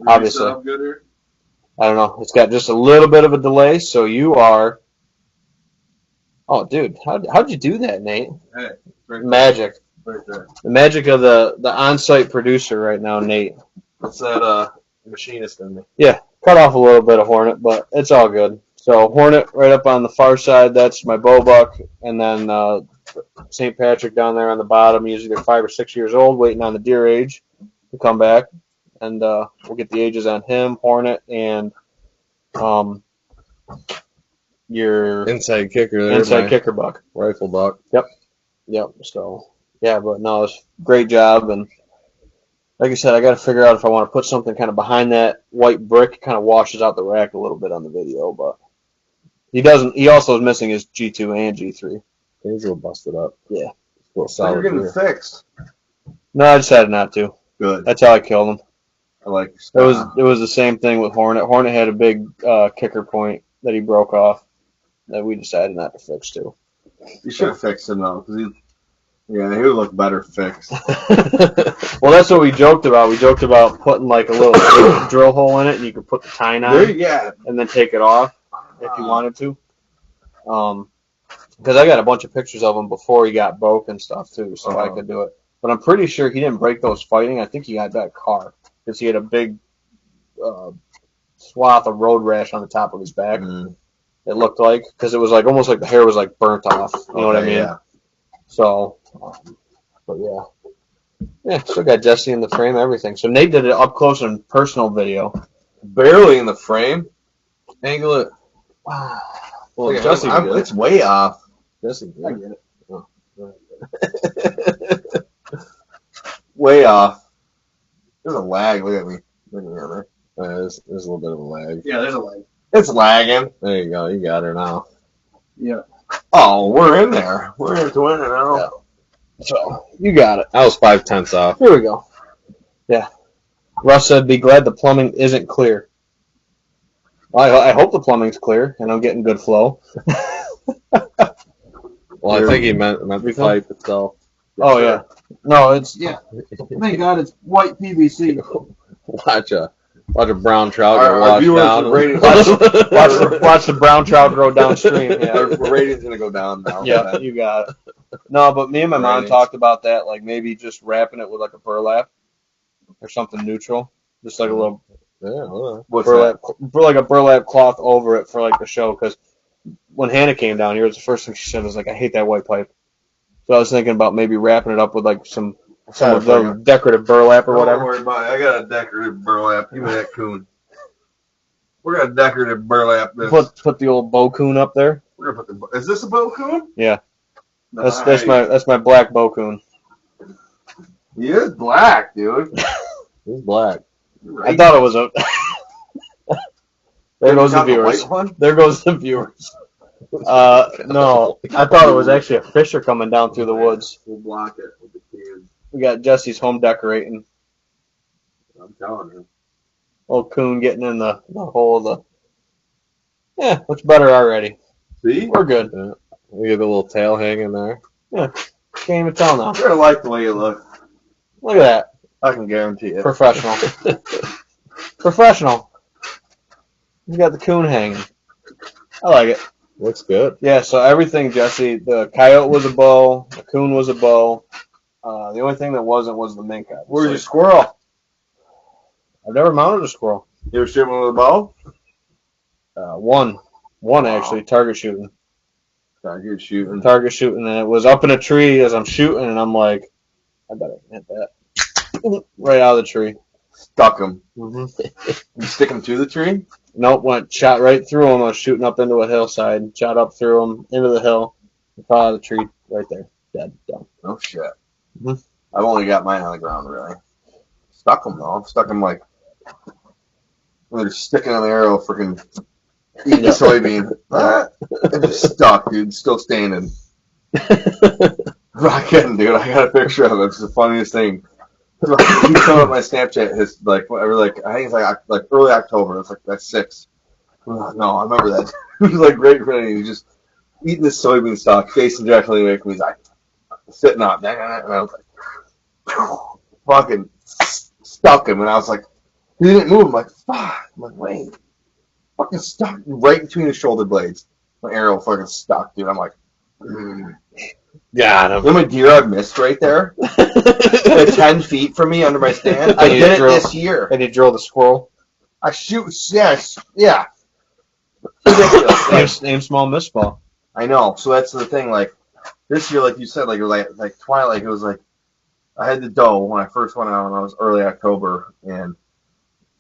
Obviously. Set up good here? I don't know. It's got just a little bit of a delay, so you are. Oh, dude, how'd you do that, Nate? Hey, right Magic. Right there. The magic of the on-site producer right now, Nate. What's that machinist in me? Yeah, cut off a little bit of Hornet, but it's all good. So Hornet right up on the far side, that's my bow buck, and then St. Patrick down there on the bottom. Usually they're 5 or 6 years old, waiting on the deer age to come back, and we'll get the ages on him, Hornet, and your Inside kicker there. inside kicker buck, Rifle buck. Yep. So yeah, but no, it's a great job, and like I said, I got to figure out if I want to put something kind of behind that white brick. It kind of washes out the rack a little bit on the video, but he doesn't. He also is missing his G2 and G3. He's a little busted up. Yeah. A little So solid you're getting here. fixed. No, I decided not to. Good. That's how I killed him. I like It was the same thing with Hornet. Hornet had a big kicker point that he broke off that we decided not to fix too. You should fix him though, because he would look better fixed. Well, that's what we joked about. We joked about putting like a little drill hole in it, and you could put the tine on, Yeah. and then take it off if you wanted to. Because I got a bunch of pictures of him before he got broke and stuff too, so I could do it. But I'm pretty sure he didn't break those fighting. I think he got that car because he had a big swath of road rash on the top of his back. It looked like, because it was like almost like the hair was like burnt off. You know what I mean? Yeah. So, but yeah, still got Jesse in the frame, everything. So Nate did an up close and personal video. Barely in the frame. Angle it. Well, Yeah, Jesse did. it's way off. Jesse I did. get it. Oh, right. Way off. There's a lag. Look at me. Look at me on there. There's a little bit of a lag. Yeah, there's a lag. It's lagging. There you go. You got her now. Yeah. Oh, we're in there. We're into winning now. Yeah. So you got it. I was 5/10 off. Here we go. Yeah. Russ said, "Be glad the plumbing isn't clear." Well, I hope the plumbing's clear and I'm getting good flow. Well, I think he meant the pipe itself. Oh yeah. No, it's Thank God it's white PVC. Watch a brown trout Our get washed viewers down. are ratings- Watch the brown trout grow downstream. Our Yeah. rating's gonna go down now. Yeah, you got it. No, but me and my mom Ratings. talked about that, like maybe just wrapping it with like a burlap or something neutral, just like a little Yeah, well, What's burlap, like a burlap cloth over it for like the show. Because when Hannah came down here, it was the first thing she said was like, "I hate that white pipe." So I was thinking about maybe wrapping it up with like some of the decorative burlap or Don't whatever. worry about it. I got a decorative burlap. Give me that coon. We're gonna decorative burlap this. Put the old bow coon up there. We're gonna put the. Is this a bow coon? Yeah. Nice. That's my black bow coon. He is black, dude. he's black. I thought it was a. There goes the Not viewers. white one? There goes the viewers. No, I thought it was actually a fisher coming down through the woods. We'll block it with the can. We got Jesse's home decorating. I'm telling you. Old coon getting in the hole of the. Yeah, looks better already. See? We're good. Yeah. We get the little tail hanging there. Can't even tell now. You're gonna like the way you look. Look at that. I can guarantee it. Professional. Professional. You got the coon hanging. I like it. Looks good. Yeah, so everything, Jesse. The coyote was a bow. The coon was a bow. The only thing that wasn't was the mink. Where's your squirrel? I've never mounted a squirrel. You ever shoot one with a bow? One actually, target shooting. Target shooting. Target shooting, and it was up in a tree as I'm shooting, and I'm like, I better hit that. Right out of the tree. Stuck him. Mm-hmm. You stick him to the tree? Nope, shot right through him. I was shooting up into a hillside, shot up through him, into the hill, fell out of the tree, right there, dead, done. No shit. Mhm. I've only got mine on the ground, really. Stuck him, though. Stuck him like. They're sticking an arrow, freaking eating a soybean. It just stuck, dude. Still standing. I'm not kidding, dude. I got a picture of it. It's the funniest thing. He showed up my Snapchat. His like whatever, like I think it's like early October. It's like that's 6. No, I remember that. He was like great friend. He's just eating this soybean stalk, facing directly away from me. He's like sitting up, and I was like, fucking stuck him, and I was like, he didn't move. I'm like, fuck. I'm like, wait, fucking stuck right between his shoulder blades. My arrow fucking stuck, dude. I'm like. Got You know how many deer I've missed right there? Like 10 feet from me under my stand? I And you did it drill- this year. And you drill the squirrel. I shoot, yeah. Ridiculous. Aim small, miss small. I know. So that's the thing. Like this year, like you said, like it was like twilight. It was like I had the doe when I first went out, and I was early October, and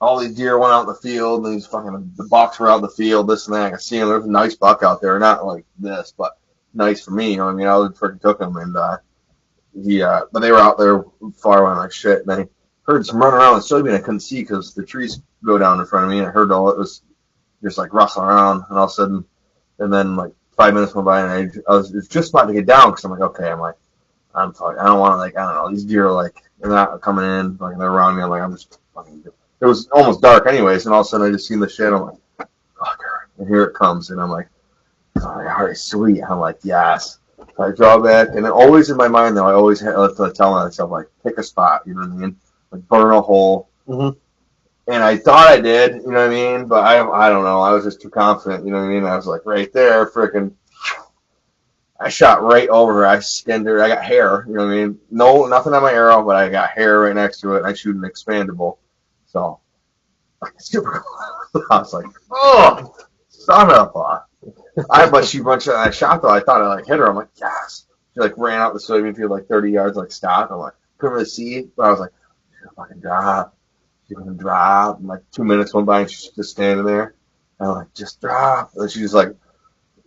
all these deer went out in the field. And these fucking the bucks were out in the field. This and that. I could see them. There was a nice buck out there, not like this, but nice for me. You know what I mean? I would freaking took him, and but they were out there far away like shit, and I heard some running around in soybean I couldn't see because the trees go down in front of me, and I heard all it was just like rustling around, and all of a sudden, and then like 5 minutes went by, and I was just about to get down because I'm like, okay, I'm fucking, I don't want to like, I don't know, these deer are like, they're not coming in, like they're around me, I'm like, I'm just fucking, it was almost dark anyways, and all of a sudden I just seen the shit, I'm like, fucker, and here it comes, and I'm like, all right, sweet, I'm like, yes. So I draw back, and then always in my mind though, I always have to tell myself like, pick a spot, you know what I mean, like burn a hole. Mm-hmm. And I thought I did, you know what I mean? But I don't know. I was just too confident, you know what I mean? I was like, right there, freaking. I shot right over her. I skinned her. I got hair, you know what I mean? No, nothing on my arrow, but I got hair right next to it. And I shoot an expandable. So, super cool. I was like, oh, son of a. But she runs, I shot though. I thought I like hit her. I'm like, yes. She like ran out the soybean field like 30 yards, like stopped. I'm like, couldn't really see it, but I was like, she's gonna fucking drop. She's gonna drop. And like 2 minutes went by and she's just standing there. And I'm like, just drop. And she just like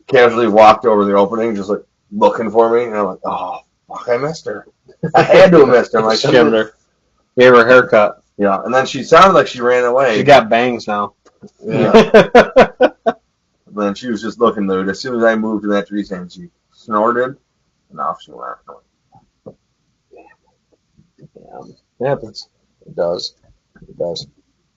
casually walked over the opening, just like looking for me. And I'm like, oh, fuck, I missed her. I had to have missed her. I'm like, Skimmed her. Gave her a haircut. Yeah. And then she sounded like she ran away. She got bangs now. Yeah. And then she was just looking, dude. As soon as I moved in that tree stand, she snorted. And off she went. It happens. It does. It does.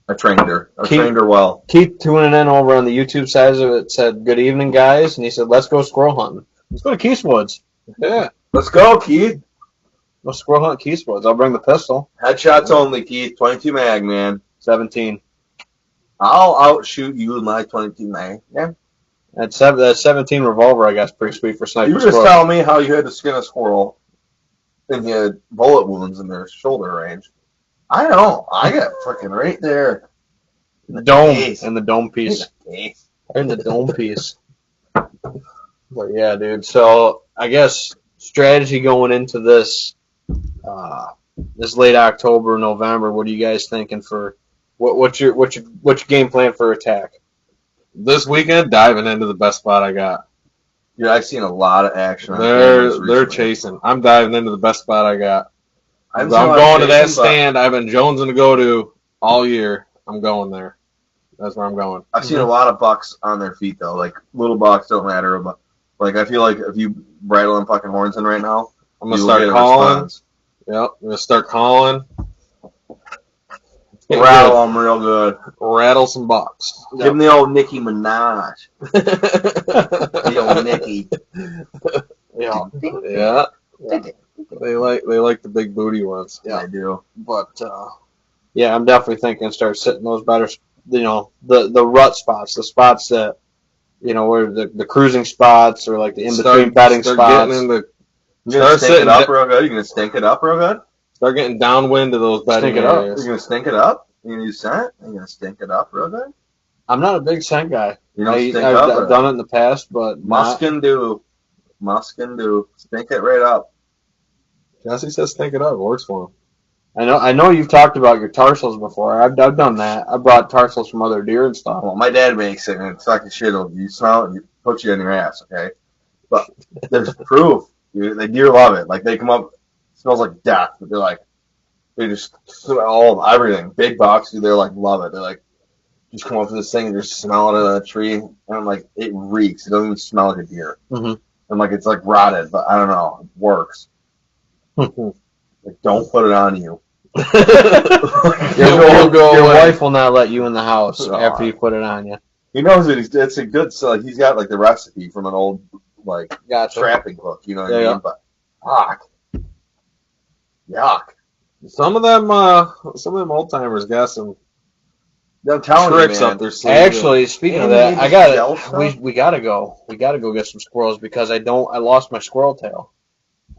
I trained her. I Keith- trained her well. Keith tuning in over on the YouTube side of it said, "Good evening, guys," and he said, "Let's go squirrel hunting. Let's go to Keith's Woods. Yeah. Let's go, Keith. Go squirrel hunt at Keith's Woods. I'll bring the pistol. Headshots only, Keith. 22 mag, man. 17. I'll outshoot you with my 22 mag. Yeah. That 17 revolver, I guess, pretty sweet for sniping You were just squirrels. telling me how you had to skin a squirrel and you had bullet wounds in their shoulder range. I know. I got freaking right there. Dome Face. and the dome piece. Face. In the dome piece. But yeah, dude. So I guess strategy going into this this late October, November. What are you guys thinking for what's your game plan for attack? This weekend, diving into the best spot I got. Yeah, I've seen a lot of action on They're cameras recently. chasing. I'm diving into the best spot I got. I've I'm seen a lot of going to that chasing, but stand I've been jonesing to go to all year. I'm going there. That's where I'm going. I've seen a lot of bucks on their feet though. Like little bucks don't matter, but like I feel like if you rattle them fucking horns in right now, I'm gonna you will start get a calling. response. Yep, I'm gonna start calling. Rattle them real good. Rattle some bucks. Give them the old Nicki Minaj. The old Nicki. Yeah. Yeah. They like the big booty ones. Yeah, I do. But yeah, I'm definitely thinking start sitting those better. The rut spots, the spots that where the cruising spots or like the in between bedding start spots. Getting in the, You're gonna stink it up real good. You're gonna stink it up real good. start getting downwind to those bedding Stink it up. areas. You're gonna stink it up. You're gonna use scent. You're gonna stink it up real good. I'm not a big scent guy. You don't stink I've up. done it in the past, but Musk and do. Stink it right up. Jesse says stink it up. It works for him. I know you've talked about your tarsals before. I've done that. I brought tarsals from other deer and stuff. Well, my dad makes it, and it's fucking shit. You smell it, and it puts you in your ass, okay? But there's proof. The deer love it. Like, they come up, it smells like death, but they just smell all of everything. Big bucks, dude, they're like, love it. They're like, just come up to this thing and just smell it in a tree, and I'm like, it reeks. It doesn't even smell like a deer. Mhm. I'm like, it's like rotted, but I don't know. It works. Like, don't put it on you. Your wife will not let you in the house Oh. after you put it on you. He knows it. It's a good. So he's got like the recipe from an old like Gotcha. trapping book. You know what Yeah, I mean? yeah. But yuck. Some of them old timers got some I'm telling tricks you, man. up their sleeve. Actually, speaking of And that, you I just got yell it. stuff? We gotta go. We gotta go get some squirrels because I lost my squirrel tail.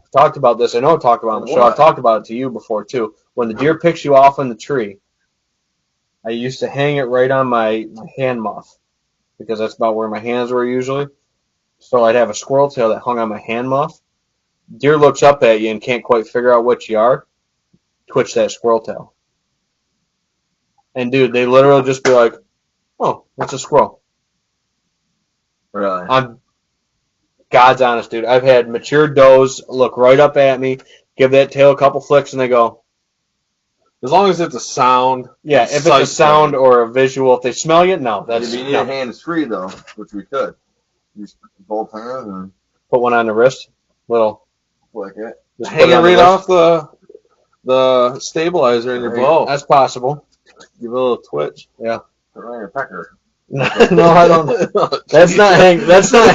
I've talked about this. I know I've talked about it on the show. What? I've talked about it to you before too. When the deer picks you off in the tree, I used to hang it right on my hand muff because that's about where my hands were usually. So I'd have a squirrel tail that hung on my hand muff. Deer looks up at you and can't quite figure out what you are. Twitch that squirrel tail. And dude, they literally just be like, "Oh, that's a squirrel." Really? I'm God's honest, dude. I've had mature does look right up at me, give that tail a couple flicks, and they go, As long as it's a sound. "Yeah." If it's a sight sound thing. or a visual, if they smell you, no, that's If you need no. your hands free though, which we could, just both hands and Put one on the wrist, little. flick it. Just put Hang it on the right wrist. off the stabilizer in your Right. bow. That's possible. Give it a little twitch. Put it on your pecker. No, I don't. That's not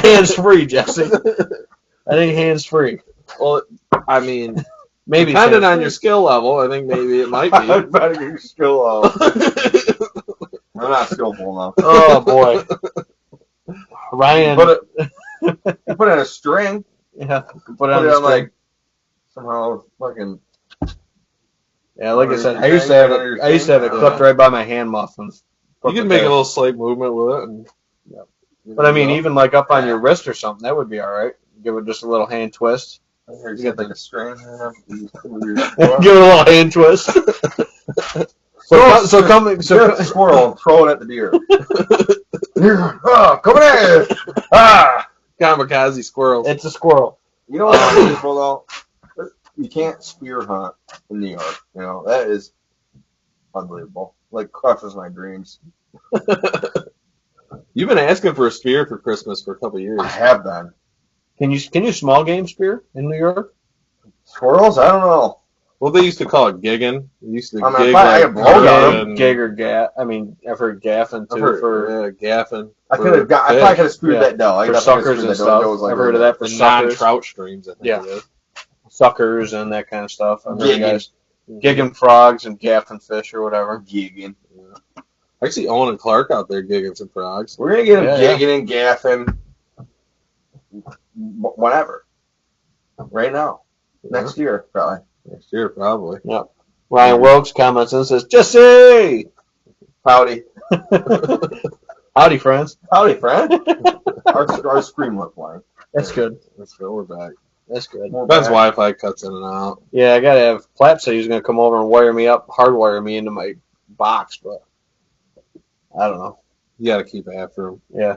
hands free, Jesse. That ain't hands free. Well, I mean, Maybe depending on your skill level, I think maybe it might be. I'd better get your skill out. I'm not skillful enough. Oh boy, Ryan. Put it. You put it on a string. Yeah, put Put it on it the on string. like somehow fucking. Yeah, like I said, Under I your used to have thing, it. under your I used to have it thing. clipped right by my hand muff. And You can make a little slight movement with it. And, But I mean, even like up on your wrist or something, that would be all right. Give it just a little hand twist. You get like a string. Give it a little hand twist. So come. Get a squirrel and throw it at the deer. Oh, coming at you! Ah! kamikaze squirrels. It's a squirrel. You know what's unbelievable though? You can't spear hunt in New York. You know that is unbelievable. Like crushes my dreams. You've been asking for a spear for Christmas for a couple of years. I have been. Can you small game spear in New York? Squirrels? I don't know. Well, they used to call it gigging. They used to I mean, gig I like blowed on and- Gig or gaff. I mean, I've heard gaffing too I've heard, for gaffing. I probably could have screwed Yeah. that dough. I for definitely suckers could've and screwed that dough. stuff. It was like I've heard of that for The suckers, non-trout streams, I think Yeah. it is. suckers and that kind of stuff. I've heard Gigging. guys gigging frogs and gaffing fish or whatever. Gigging. I see Owen and Clark out there gigging some frogs. We're gonna get him Yeah, gigging and gaffing whenever. Right now. Next year, probably. Next year, probably. Ryan Wilkes comments and says, Jesse! Howdy. Howdy, friends. Howdy, friend. our screen went blank. That's good. Let's go. We're back. That's good. We're Ben's back. Wi-Fi cuts in and out. Yeah, I gotta have Platt said he was gonna come over and wire me up, hardwire me into my box, but I don't know. You got to keep after him. Yeah.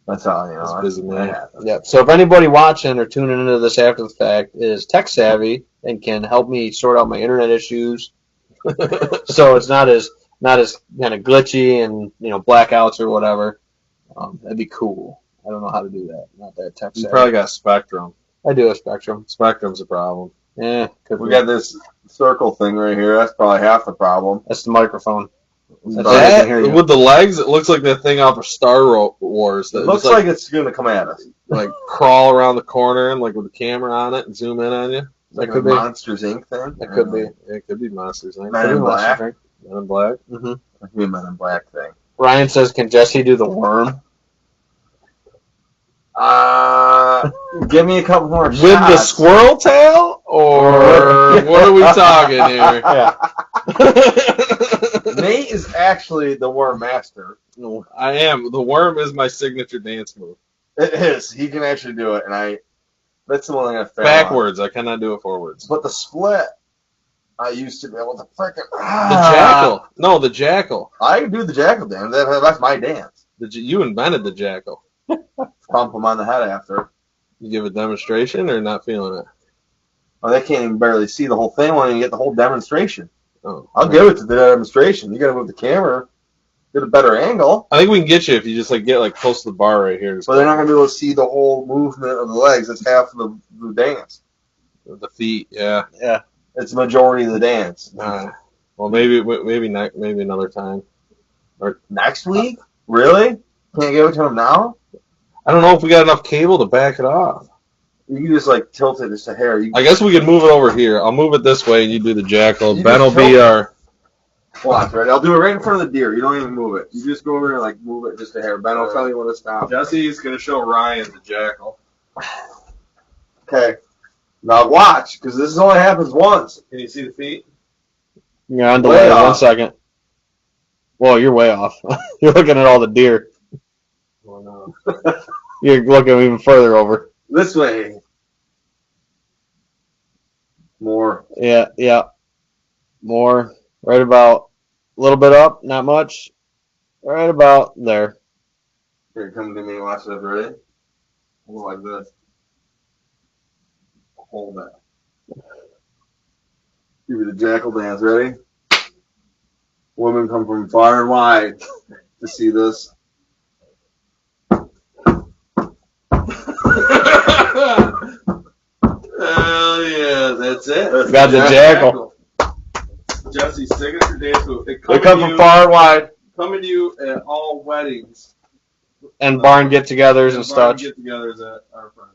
That's all, you know. He's a busy man. that happens. Yep. So if anybody watching or tuning into this after the fact is tech savvy and can help me sort out my internet issues, so it's not as kind of glitchy and blackouts or whatever, that'd be cool. I don't know how to do that. Not that tech You savvy. probably got Spectrum. I do have Spectrum. Spectrum's a problem. Yeah. We got this circle thing right here. That's probably half the problem. That's the microphone. That's But all I That, can hear you. with the legs, it looks like that thing off of Star Wars. it That looks just, like it's going to come at us. like crawl around the corner and like with the camera on it and zoom in on you. Like could a be. Monsters Inc. thing. That could be. Yeah, it could be Monsters Inc. Men in Black. Men in Black. Mm-hmm. It could be a Men in Black thing. Ryan says, "Can Jesse do the worm?" Give me a couple more With the shots. squirrel tail? Or what are we talking here? Yeah. Nate is actually the worm master. No, I am. The worm is my signature dance move. It is. He can actually do it, and that's the one thing I failed on. Backwards. I cannot do it forwards. But the split, I used to be able to freaking The jackal. No, the jackal. I can do the jackal dance. That's my dance. You invented the jackal. Pump him on the head after. You give a demonstration or not feeling it? Oh, they can't even barely see the whole thing when you get the whole demonstration. Oh, I'll give it to the demonstration. You got to move the camera, get a better angle. I think we can get you if you just get close to the bar right here. But they're not going to be able to see the whole movement of the legs. That's half of the dance. The feet, yeah. It's the majority of the dance. Well, maybe another time. Next week? Really? Can't give it to him now? I don't know if we got enough cable to back it off. You can just tilt it just a hair. I guess we could move it over here. I'll move it this way, and you do the jackal. You Ben will just be tilt- our. Watch, right? I'll do it right in front of the deer. You don't even move it. You just go over and move it just a hair. Ben will tell you when to stop. Jesse's gonna show Ryan the jackal. Okay. Now watch, because this only happens once. Can you see the feet? You're on Way delay. off. 1 second. Whoa, you're way off. You're looking at all the deer. Oh no. You're looking even further over. This way. More. Yeah. More. Right about a little bit up, not much. Right about there. Here, come to me and watch this. Ready? Go like this. Hold that. Give me the jackal dance. Ready? Women come from far and wide to see this. Hell yeah, that's it. Got the jackal. Jesse's signature dance move. They come from far and wide. Coming to you at all weddings And barn get-togethers and such. get-togethers at our friends.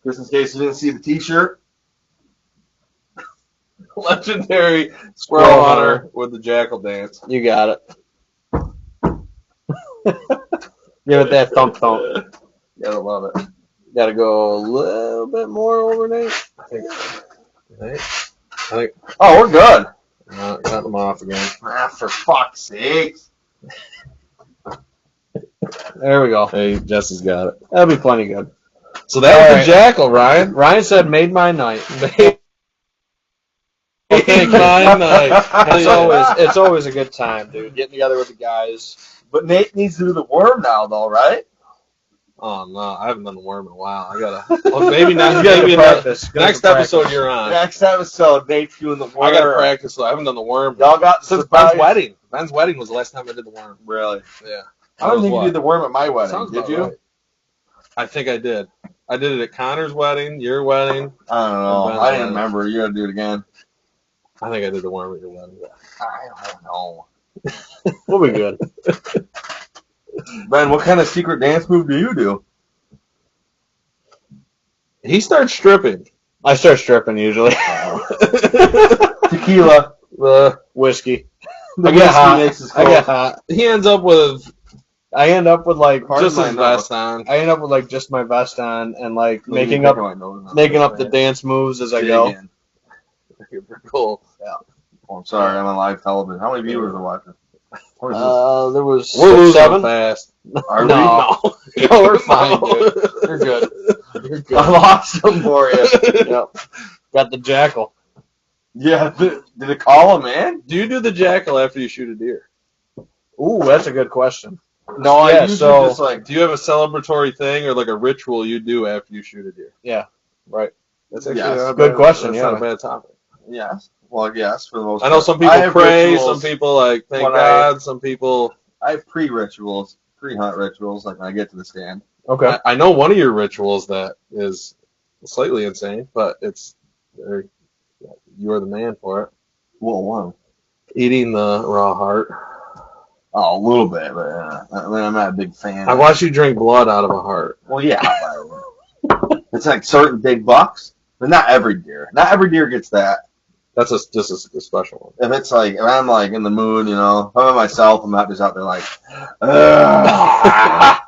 Just in case you didn't see the T-shirt. Legendary squirrel hunter with the jackal dance. You got it. Give it that thump. Gotta love it. Got to go a little bit more over, Nate. I think Oh, we're good. cut them off again. For fuck's sake. There we go. Hey, Jesse's got it. That'll be plenty good. So that was All the right. jackal, Ryan. Ryan said, "Made my night." Made my night. It's always a good time, dude. Getting together with the guys. But Nate needs to do the worm now, though, right? Oh no, I haven't done the worm in a while. I gotta. Well, maybe not. You gotta Maybe practice. next episode you're on. Next episode, Nate's doing the worm. I gotta practice. So I haven't done the worm Y'all got since surprise. Ben's wedding. Ben's wedding was the last time I did the worm. Really? Yeah. I don't think What? you did the worm at my wedding. Sounds Did about you? right. I think I did. I did it at Connor's wedding, your wedding. I don't know. Ben's I didn't wedding. remember. You gotta do it again. I think I did the worm at your wedding. I don't know. We'll be good. Ben, what kind of secret dance move do you do? He starts stripping. I start stripping usually. Tequila. Whiskey. The I get whiskey hot. makes us I cold. get hot. He ends up with I end up with like Pardon just my his number. vest on. I end up with like just my vest on and like Look at me making up picking my nose on making this, up the man. dance moves as I Dig go. in. Cool. Oh, I'm sorry, I'm on live television. How many viewers are watching? What is There was We're losing 7. fast. this? Are no. we? No, we're fine, dude. You're good. You're good. I lost them for you. Yep. Got the jackal. Yeah, did it call him, man? Do you do the jackal after you shoot a deer? Ooh, that's a good question. No, I Yeah, usually so- just like, Do you have a celebratory thing or like a ritual you do after you shoot a deer? Yeah, right. That's actually Yes. not a Good bad, question, That's yeah. not a bad topic. yes. Well, yes, for the most I know part. some I people have pray, rituals. some people like thank when God, some people. I have pre-rituals, pre-hunt rituals, like when I get to the stand. Okay. I know one of your rituals that is slightly insane, but it's you are the man for it. Well, one. Eating the raw heart. Oh, a little bit, but I mean, I'm not a big fan. I watched you drink blood out of a heart. Well, yeah. It's like certain big bucks, but not every deer. Not every deer gets that. That's just a special one. If it's like, if I'm like in the mood, you know, if I'm by myself, I'm not just out there like, ugh.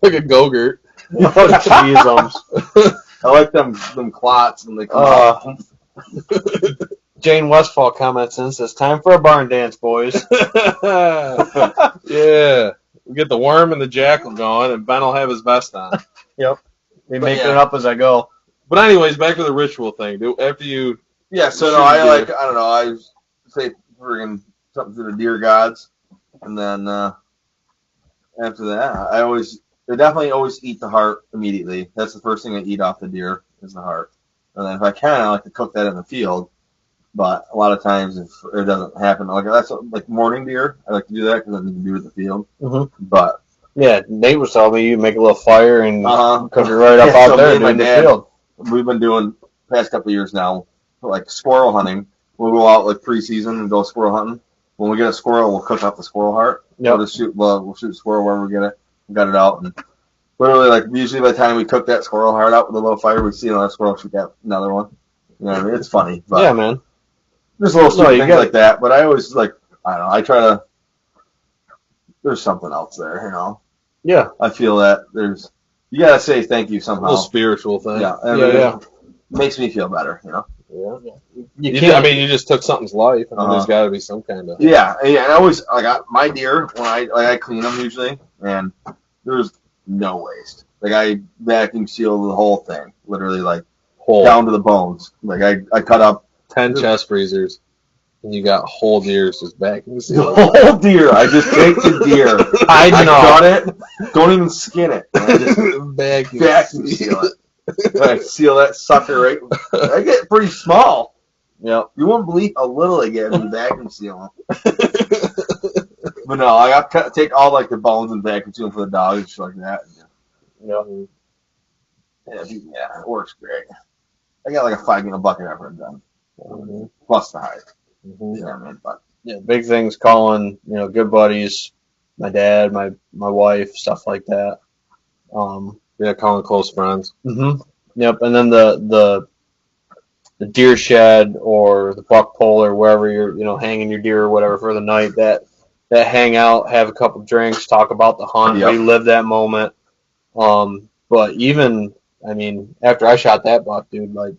Like a go-gurt. Oh, jeez, I like them clots when they come out. Jane Westfall comments in, says, time for a barn dance, boys. Yeah. We get the worm and the jackal going, and Ben will have his vest on. Be making yeah. it up as I go. But anyways, back to the ritual thing. After you, Yeah, so Shoot no, I deer. like, I don't know, I say friggin' something to the deer gods, and then after that, I definitely always eat the heart immediately. That's the first thing I eat off the deer is the heart, and then if I can, I like to cook that in the field. But a lot of times, if it doesn't happen, like morning deer, I like to do that because then you can do it in the field. Mhm. But Yeah, Nate was telling me you make a little fire and cook it right up Yeah, out so there me and and do my the dad- field. we've been doing past couple of years now, like squirrel hunting. We'll go out like preseason and go squirrel hunting. When we get a squirrel, we'll cook up the squirrel heart. Yep. We'll shoot squirrel wherever we get it. We got it out, and literally, like usually by the time we cook that squirrel heart out with a little fire, we see another squirrel shoot that another one. You know what I mean? It's funny, but Yeah, man. there's little stupid you things gotta- like that. But I always like, I don't know. I try to. There's something else there, you know. Yeah. I feel that you gotta say thank you a somehow. little spiritual thing. Yeah, Yeah. Makes me feel better, you know. Yeah. You You can't. I mean, you just took something's life. I mean, there's Uh-huh. got to be some kind of. Yeah, and I always I got my deer when I clean them usually, and there's no waste. Like I vacuum seal the whole thing, literally like Whole down to the bones. Like I cut up 10 chest freezers, and you got whole deers just vacuum the sealed. whole deer. I just take the deer. I I know. cut it. Don't even skin it. And I just vacuum seal it. I seal that sucker right. I get pretty small. Yep. You won't believe how little I get when you vacuum seal them. But no, I got to take all like the bones and vacuum seal them for the dogs and shit like that. Yep. Yeah, it works great. I got like a 5-gallon bucket after I'm done, plus the hide. You know what I mean? But Yeah, big things calling, good buddies, my dad, my wife, stuff like that. Yeah, calling close friends. Yep, and then the deer shed or the buck pole or wherever you're hanging your deer or whatever for the night, that hang out, have a couple drinks, talk about the hunt, Yep. relive that moment. But even, I mean, after I shot that buck, dude, like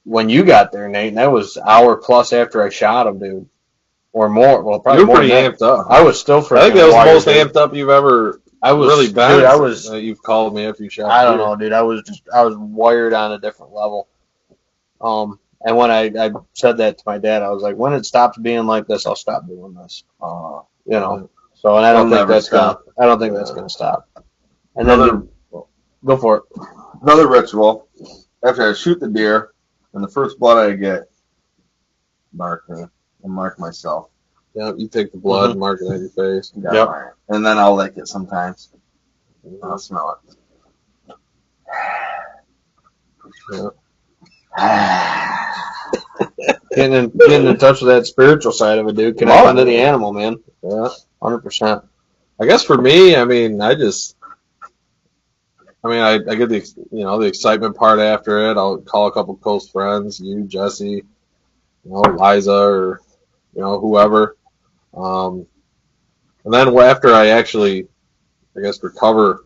when you got there, Nate, and that was hour plus after I shot him, dude, or more. Well, probably You were more pretty than that. amped up. I was still freaking I think that was the wired, most dude. amped up you've ever I was really been. dude, I was. You've called me after you shot. I don't deer. know, dude. I was wired on a different level. And when I said that to my dad, I was like, when it stops being like this, I'll stop doing this. So, and I don't It'll think never that's stop. gonna stop. And then Another- go for it. another ritual. After I shoot the deer, and the first blood I get, mark me and mark myself. Yeah, you take the blood, mark it on your face. Got Yep. mine. And then I'll lick it sometimes. I'll smell it. Yeah. Getting in touch with that spiritual side of it, dude. Connecting to the animal, man. Yeah. 100%. I guess for me, I get the excitement part after it. I'll call a couple close friends, you, Jesse, Liza, or whoever. And then after I actually, I guess, recover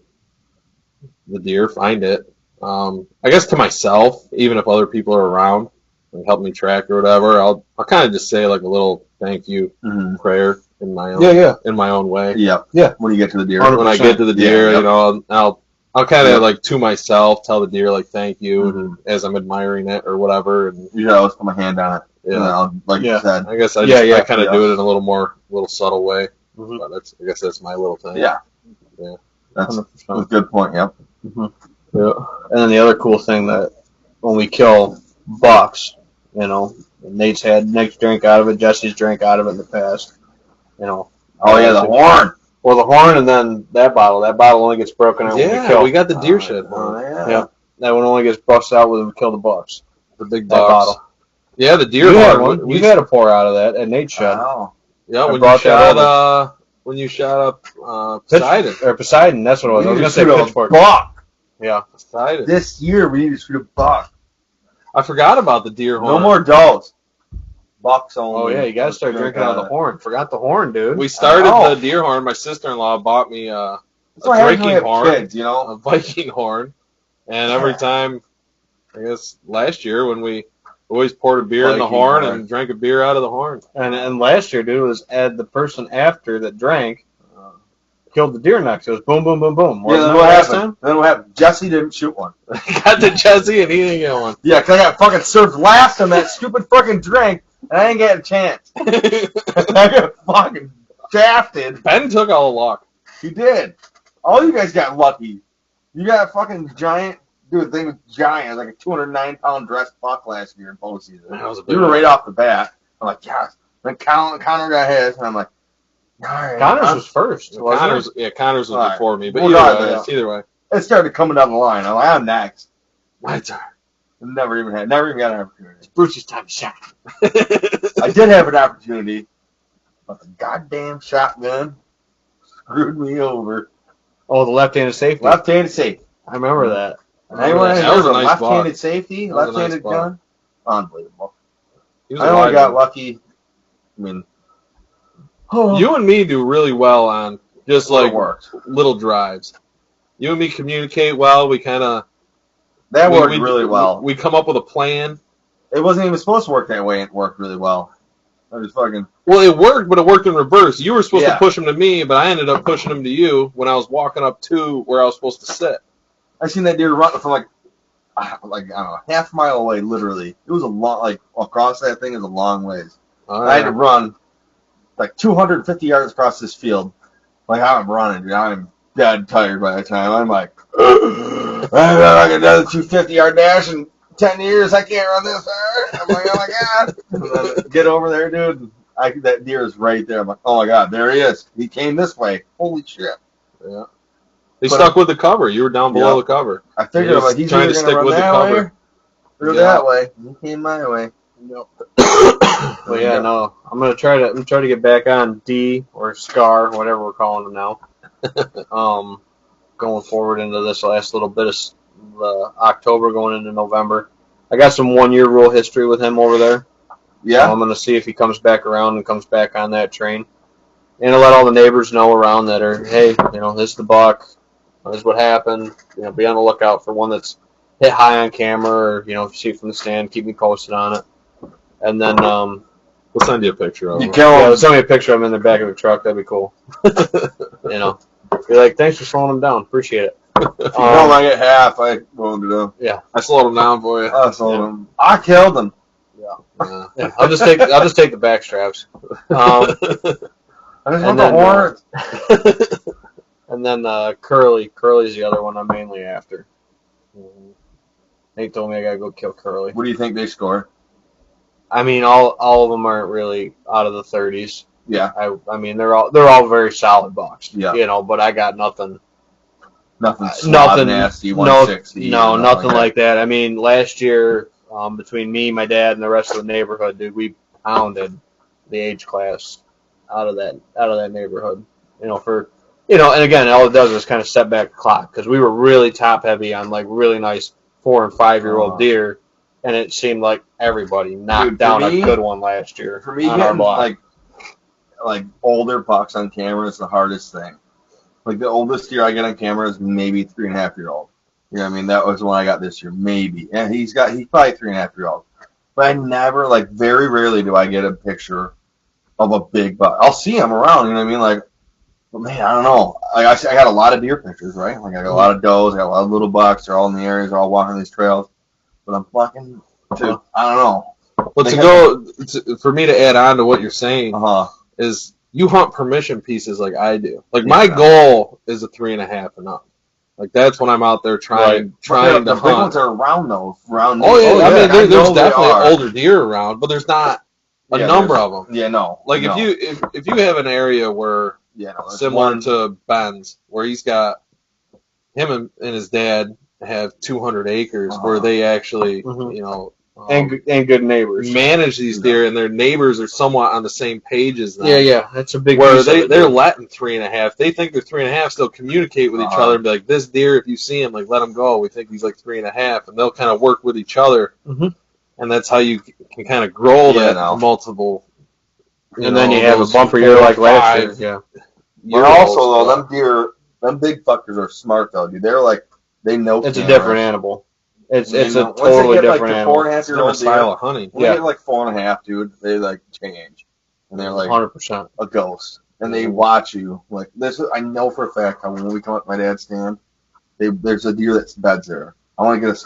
the deer, find it. I guess to myself, even if other people are around and help me track or whatever, I'll kind of just say like a little thank you prayer in my own in my own way. Yeah. When you get to the deer, 100%. When I get to the deer, I'll kind of like to myself tell the deer like thank you and as I'm admiring it or whatever. And usually I always put my hand on it. Yeah, you said. I guess I kind of do it in a little subtle way. Mm-hmm. But I guess that's my little thing. Yeah. That's a good point. Yep. Mm-hmm. Yeah. And then the other cool thing that when we kill bucks, Nate's drank out of it, Jesse's drank out of it in the past. Oh yeah, the horn. Well, the horn and then that bottle only gets broken out when we kill. We got the deer shit. Yeah. That one only gets busted out when we kill the bucks. The big box. Bottle. Yeah, the deer horn. You had a pour out of that at Nate's shed. Oh. Yeah, when you shot up Poseidon. Poseidon, that's what it was. I was going to say pitchfork. Buck. Yeah. Poseidon. This year we need to shoot a buck. I forgot about the deer horn. No more does. Bucks only. Oh, yeah, you got to start drinking out of the horn. Forgot the horn, dude. We started the deer horn. My sister-in-law bought me a drinking horn. Kids, a Viking horn. And every time, I guess last year when we always poured a beer in the horn and drank a beer out of the horn. And last year, dude, was the person after that drank killed the deer next. It was boom, boom, boom, boom. Yeah, then what happened? Then what happened? Jesse didn't shoot one. Got to Jesse and he didn't get one. Yeah, because I got fucking served last on that stupid fucking drink, and I didn't get a chance. I got fucking shafted. Ben took all the luck. He did. All you guys got lucky. You got a fucking giant. Dude, the thing was giant. It was like a 209-pound dressed buck last year in polo season. You were right off the bat. I'm like, yes. Then Connor got his, and I'm like, all right. Connors was first. Connors was before me, but either way. It started coming down the line. I'm like, I'm next. My turn. Never even got an opportunity. It's Bruce's time to shot. I did have an opportunity, but the goddamn shotgun screwed me over. Oh, the left-handed safety. Left-handed safety. I remember that. Anyone that was a nice left-handed safety, left-handed gun? Unbelievable. I only got lucky. I mean, you and me do really well on just like works. Little drives. You and me communicate well. We kind of worked really well. We come up with a plan. It wasn't even supposed to work that way. It worked really well. I was fucking. Well, it worked, but it worked in reverse. You were supposed to push him to me, but I ended up pushing him to you when I was walking up to where I was supposed to sit. I seen that deer run from like I don't know, half a mile away. Literally, it was a long across that thing is a long ways. I had to run like 250 yards across this field. Like I'm running, dude. I'm dead tired by the time. I'm like, I got another 250-yard dash in 10 years. I can't run this hard. I'm like, oh my god! And then get over there, dude. That deer is right there. I'm like, oh my god, there he is. He came this way. Holy shit! Yeah. He stuck with the cover. You were down below the cover. I figured he's trying to stick with the cover. Or that way. He came my way. Yep. But yeah, no. I'm gonna try to get back on D or Scar, whatever we're calling them now. Going forward into this last little bit of October, going into November. I got some 1-year rule history with him over there. Yeah. So I'm gonna see if he comes back around and comes back on that train. And to let all the neighbors know around that are, hey, this is the buck. This is what happened. Be on the lookout for one that's hit high on camera, or if you see it from the stand, keep me posted on it. And then we'll send you a picture of him. Send me a picture of him in the back of the truck. That'd be cool. Be like, thanks for slowing him down. Appreciate it. I get half. I wound it up. Yeah, I slowed him down for you. I slowed him. I killed him. Yeah. I'll just take the back straps. I just want the horns. And then Curly's the other one I'm mainly after. Nate told me I gotta go kill Curly. What do you think they score? I mean, all of them aren't really out of the 30s. Yeah. I mean, they're all very solid bucks. Yeah. But I got nothing. Nothing nasty. 160. No, nothing like that. I mean, last year between me, my dad, and the rest of the neighborhood, dude, we pounded the age class out of that neighborhood. And again, all it does is kind of set back the clock because we were really top heavy on like really nice 4 and 5-year-old deer, and it seemed like everybody knocked down a good one last year. For me, on our block. like older bucks on camera is the hardest thing. Like the oldest deer I get on camera is maybe 3.5-year-old. You know what I mean? That was the one I got this year, maybe. And he's probably 3.5-year-old. But I never, like, very rarely do I get a picture of a big buck. I'll see him around, you know what I mean? Like, but man, I don't know. Like, I got a lot of deer pictures, right? Like, I got a lot of does, I got a lot of little bucks. They're all in the areas, they're all walking these trails. But I'm fucking, dude, I don't know. Well, for me to add on to what you're saying, is you hunt permission pieces like I do. Like, my goal is a 3.5 and up. Like, that's when I'm out there trying to hunt. The big ones are around those. I mean, there's definitely older deer around, but there's not a number of them. Yeah, no. Like, if you have an area where, similar to Ben's, where he's got, him and his dad have 200 acres where they actually, and good neighbors manage these deer, and their neighbors are somewhat on the same page as them. Yeah, that's a big where they're letting 3.5. They think they're 3.5. Still communicate with each other and be like, "This deer, if you see him, like let him go. We think he's like 3.5," and they'll kind of work with each other, and that's how you can kind of grow that multiple. And then you have a bumper year like last year. Yeah. But also though, them deer, them big fuckers are smart though, dude. They're like they know. It's a different animal. It's a totally different animal. 4.5-year-old style of hunting. When they get like 4.5, dude, they like change, and they're like 100% a ghost, and they watch you. Like this, I know for a fact how when we come up to my dad's stand, there's a deer that's beds there. I want to get a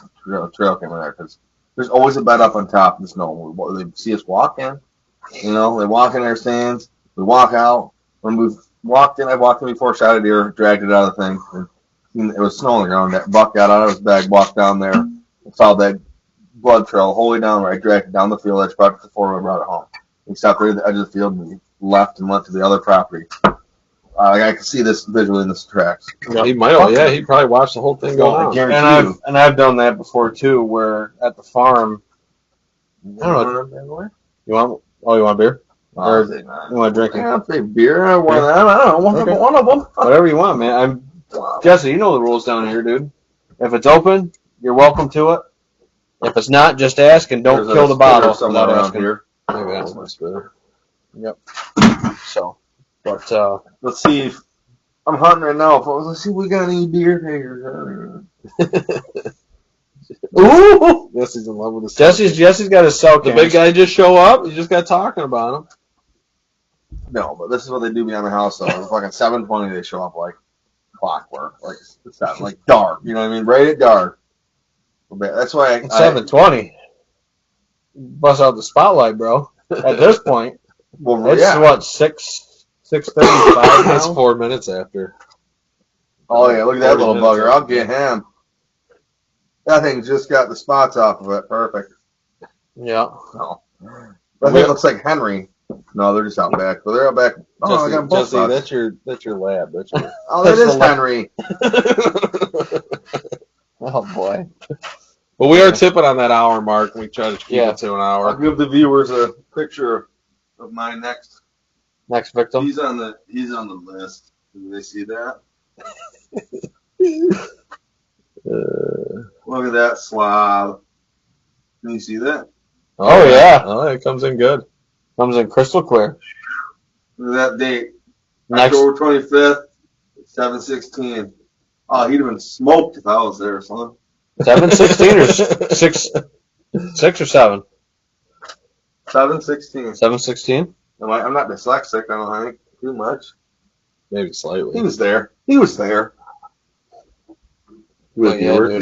trail camera there because there's always a bed up on top of the snow. They see us walk in, they walk in our stands. We walk out. When we've walked in, I walked in before, shot a deer, dragged it out of the thing. And it was snow on the ground. That buck got out of his bag, walked down there, and followed that blood trail the whole way down where I dragged it down the field. I just brought it to the forward and brought it home. We stopped right at the edge of the field and we left and went to the other property. I can see this visually in this tracks. He might have. Yeah, he probably watched the whole thing go on. And I've done that before too, where at the farm. I don't know. You want a beer? Or you want to drink? I'll say beer. I don't know. One of them. Whatever you want, man. Jesse, you know the rules down here, dude. If it's open, you're welcome to it. If it's not, just ask and don't kill the bottle without asking. Here. Maybe that's much better. Yep. So, but let's see. If I'm hunting right now. Let's see if we got any deer here. Ooh! Jesse's in love with his. Jesse's got his cell cam. The big guy just show up. You just got talking about him. No, but this is what they do behind the house. Though, it's fucking 7:20. They show up like clockwork, like it's not like dark. You know what I mean? Right at dark. That's why 7:20. Bust out the spotlight, bro. At this point, it's what 6:35. That's 4 minutes after. Oh yeah, look at that little bugger. I'll get him. That thing just got the spots off of it. Perfect. Yeah. No. That thing looks like Henry. No, they're just out back. But they're out back. Oh, I got both Jesse, that's your lab. That's your. Oh, that is Henry. Oh boy. Well, we are tipping on that hour mark. We try to keep it to an hour. I'll give the viewers a picture of my next victim. He's on the list. Do they see that? Look at that slob. Can you see that? Oh yeah. Oh, it comes in good. Comes in crystal clear. Look at that date. October 25th, 7:16. Oh, he'd have been smoked if I was there, son. 7:16 or 6 or 7? 7:16. 7:16. I'm not dyslexic. I don't think too much. Maybe slightly. He was there. Did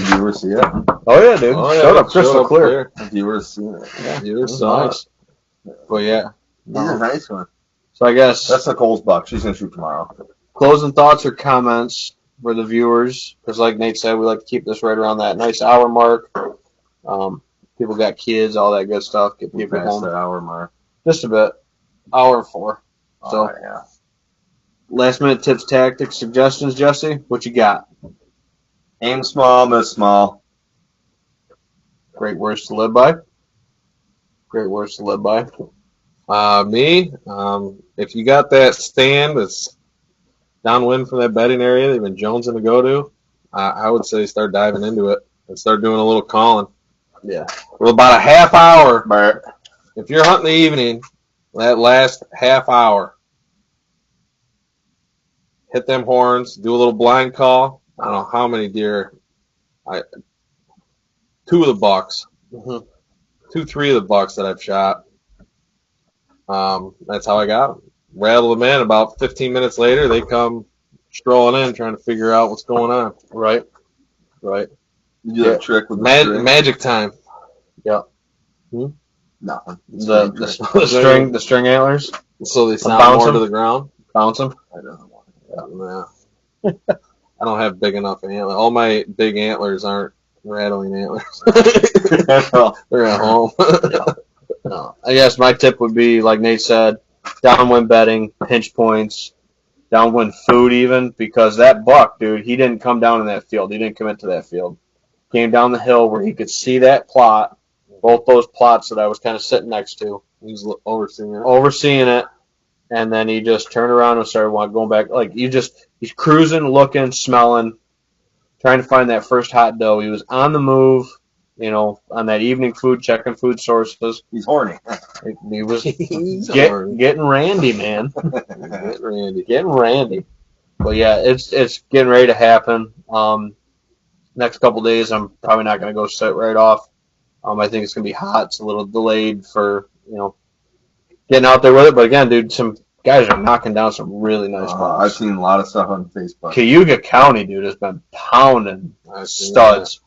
viewers see it? Oh yeah, dude. Showed up crystal clear. Viewers see it. Yeah, viewers saw it. But yeah, he's a nice one. So I guess that's Nicole's buck. She's gonna shoot tomorrow. Closing thoughts or comments for the viewers, because like Nate said, we like to keep this right around that nice hour mark. People got kids, all that good stuff. Get people home. That hour mark. Just a bit. Hour and 4. So yeah. Last minute tips, tactics, suggestions, Jesse. What you got? Aim small, miss small. Great words to live by. Great words to live by. If you got that stand that's downwind from that bedding area that you've been jonesing to go to, I would say start diving into it and start doing a little calling. Yeah. For about a half hour, But if you're hunting the evening, that last half hour, hit them horns, do a little blind call. I don't know how many deer. Two of the bucks, three of the bucks that I've shot. That's how I got them. Rattle them in. About 15 minutes later, they come strolling in, trying to figure out what's going on. Right. you do that trick with the string. Magic time. Nothing. The string antlers. So they sound Bounce more them? to the ground. Bounce them. I don't know. Yeah. I don't have big enough antlers. All my big antlers aren't rattling antlers. They're at home. No. I guess my tip would be, like Nate said, downwind bedding, pinch points, downwind food even, because that buck, dude, he didn't come down in that field. He didn't commit to that field. Came down the hill where he could see that plot, both those plots that I was kind of sitting next to. He was overseeing it. And then he just turned around and started going back. Like, he's cruising, looking, smelling, trying to find that first hot doe. He was on the move, on that evening food, checking food sources. He's horny. He was getting randy, man. Getting randy. But yeah, it's getting ready to happen. Next couple days, I'm probably not going to go sit right off. I think it's going to be hot. It's a little delayed for, getting out there with it. But again, dude, some guys are knocking down some really nice bucks. I've seen a lot of stuff on Facebook. Cayuga County, dude, has been pounding studs.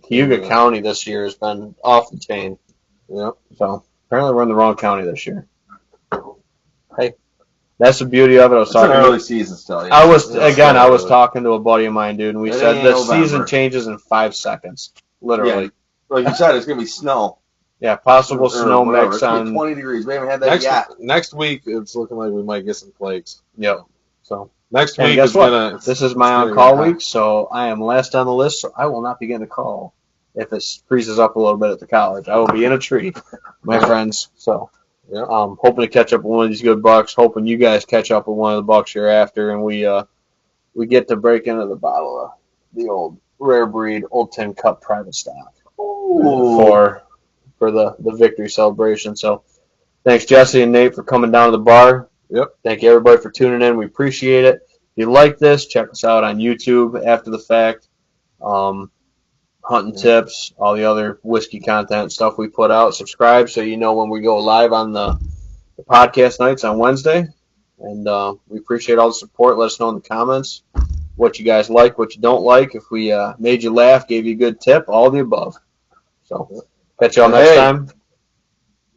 Cayuga County this year has been off the chain. Yep. So apparently we're in the wrong county this year. Hey, that's the beauty of it. It's an early season still. Yeah. I was talking to a buddy of mine, dude, and we said the November. season changes in 5 seconds, literally. Yeah. Like you said, it's gonna be snow. Yeah, possible Or snow whatever. mix It's gonna on. be 20 degrees. We haven't had that yet. Next week, it's looking like we might get some flakes. Yep. So Next and week guess is what? This is my gonna on-call get hot. week, so I am last on the list, so I will not be getting a call if it freezes up a little bit at the college. I will be in a tree, my friends. So, Yeah. hoping to catch up with one of these good bucks. Hoping you guys catch up with one of the bucks you're after, and we get to break into the bottle of the old rare breed Old Tin Cup private stock for the victory celebration. So, thanks Jesse and Nate for coming down to the bar. Yep. Thank you everybody for tuning in. We appreciate it. If you like this, check us out on YouTube after the fact. Hunting tips, all the other whiskey content stuff we put out. Subscribe so you know when we go live on the podcast nights on Wednesday. And we appreciate all the support. Let us know in the comments what you guys like, what you don't like. If we made you laugh, gave you a good tip, all the above. So, catch y'all next time.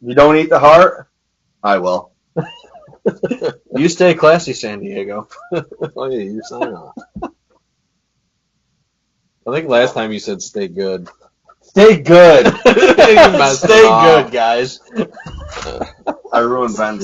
You don't eat the heart? I will. You stay classy, San Diego. Oh yeah, you're signing off. I think last time you said stay good. Stay good. messed it Stay up. good, guys. I ruined Ben's